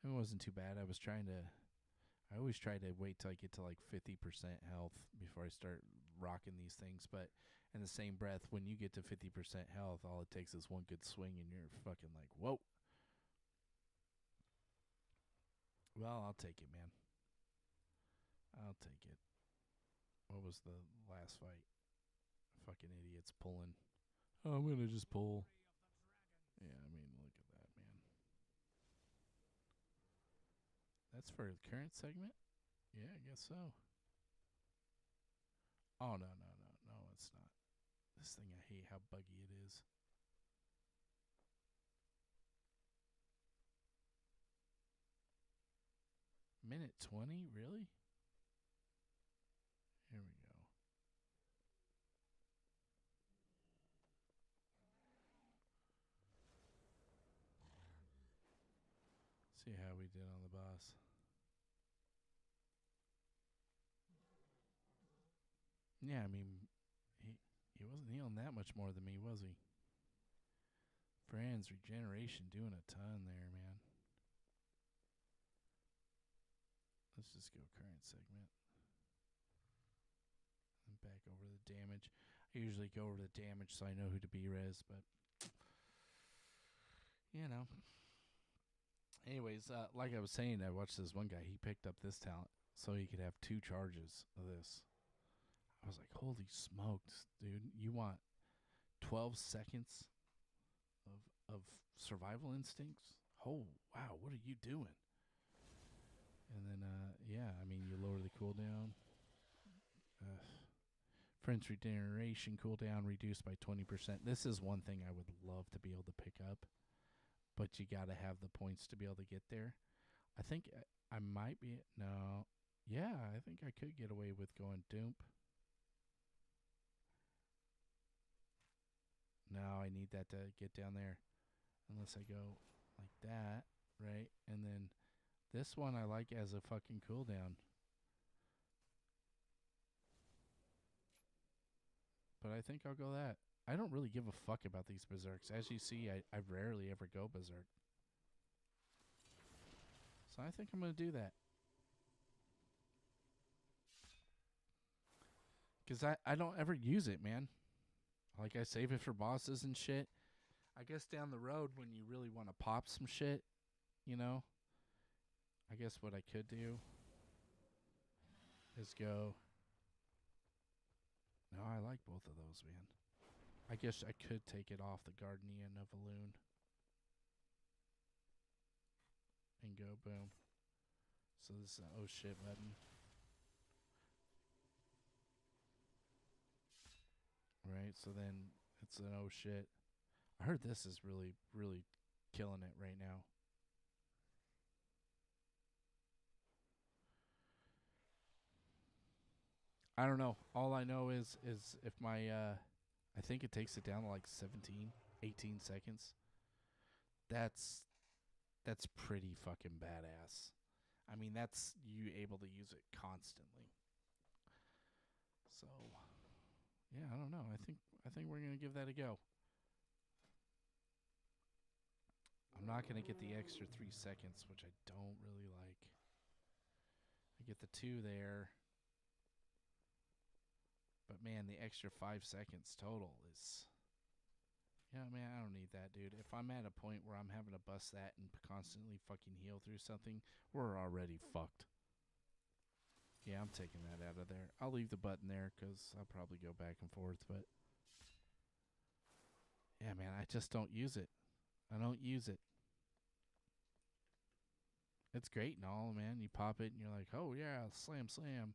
It wasn't too bad. I always try to wait till I get to like 50% health before I start rocking these things. But in the same breath, when you get to 50% health, all it takes is one good swing and you're fucking like, whoa. Well, I'll take it, man. I'll take it. What was the last fight? Fucking idiots pulling. Oh, I'm going to just pull. Yeah, I mean, look at that, man. That's for the current segment? Yeah, I guess so. Oh, no, it's not. This thing, I hate how buggy it is. Minute 20? Really? Here we go. See how we did on the boss. Yeah, I mean, he wasn't healing that much more than me, was he? Fran's regeneration doing a ton there, man. Let's just go current segment. And back over the damage. I usually go over the damage so I know who to B-res, but you know. Anyways, like I was saying, I watched this one guy. He picked up this talent so he could have 2 charges of this. I was like, holy smokes, dude. You want 12 seconds of survival instincts? Oh, wow, what are you doing? And then, yeah, I mean, you lower the cooldown. Friend's regeneration cooldown reduced by 20%. This is one thing I would love to be able to pick up, but you got to have the points to be able to get there. I think I might be... No. Yeah, I think I could get away with going Doomp. No, I need that to get down there. Unless I go like that, right? And then this one I like as a fucking cooldown. But I think I'll go that. I don't really give a fuck about these berserks. As you see, I rarely ever go berserk. So I think I'm going to do that. Because I don't ever use it, man. Like, I save it for bosses and shit. I guess down the road when you really want to pop some shit, you know, I guess what I could do is go... No, I like both of those, man. I guess I could take it off the Guardian of Elune. And go boom. So this is an oh shit button. Right, so then it's an oh shit. I heard this is really, really killing it right now. I don't know. All I know is if my, I think it takes it down to like 17, 18 seconds. That's pretty fucking badass. I mean, that's you able to use it constantly. So, yeah, I don't know. I think we're gonna give that a go. I'm not gonna get the extra 3 seconds, which I don't really like. I get the 2 there. But man, the extra 5 seconds total is... Yeah, man, I don't need that, dude. If I'm at a point where I'm having to bust that and constantly fucking heal through something, we're already fucked. Yeah, I'm taking that out of there. I'll leave the button there because I'll probably go back and forth, but... Yeah, man, I just don't use it. I don't use it. It's great and all, man. You pop it and you're like, oh, yeah, slam, slam.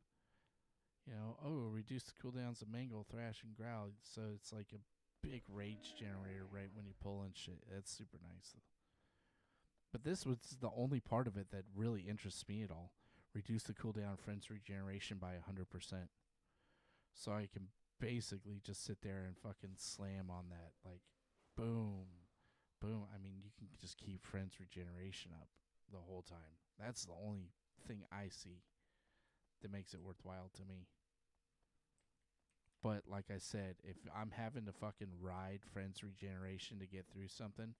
You know, oh, reduce the cooldowns of Mangle, Thrash, and Growl. So it's like a big rage generator right when you pull and shit. That's super nice. But this was the only part of it that really interests me at all. Reduce the cooldown friends regeneration by 100%. So I can basically just sit there and fucking slam on that. Like, boom, boom. I mean, you can just keep friends regeneration up the whole time. That's the only thing I see that makes it worthwhile to me. But like I said, if I'm having to fucking ride friends regeneration to get through something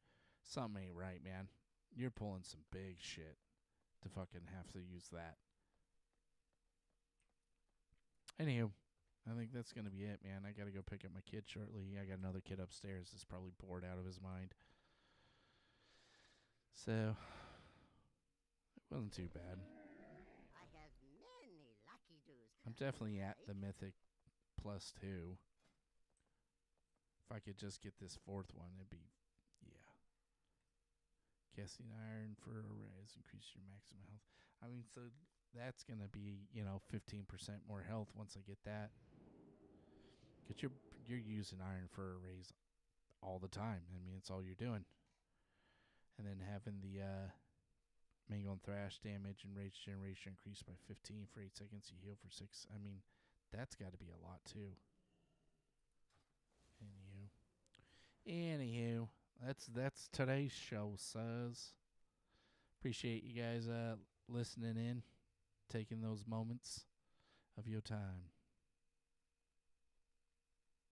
ain't right, man. You're pulling some big shit to fucking have to use that. Anywho, I think that's going to be it, man. I got to go pick up my kid shortly. I got another kid upstairs that's probably bored out of his mind. So, it wasn't too bad. I have many lucky doos. I'm definitely at the Mythic +2. If I could just get this 4th one, it'd be, yeah. Casting Iron for a res, increase your maximum health. I mean, so that's going to be, 15% more health once I get that. Because you're using Iron for a raise all the time. I mean, it's all you're doing. And then having the Mangle and Thrash damage and Rage Generation increased by 15 for 8 seconds. You heal for 6. I mean, that's got to be a lot too. Anywho, that's today's show, sirs. Appreciate you guys listening in, taking those moments of your time.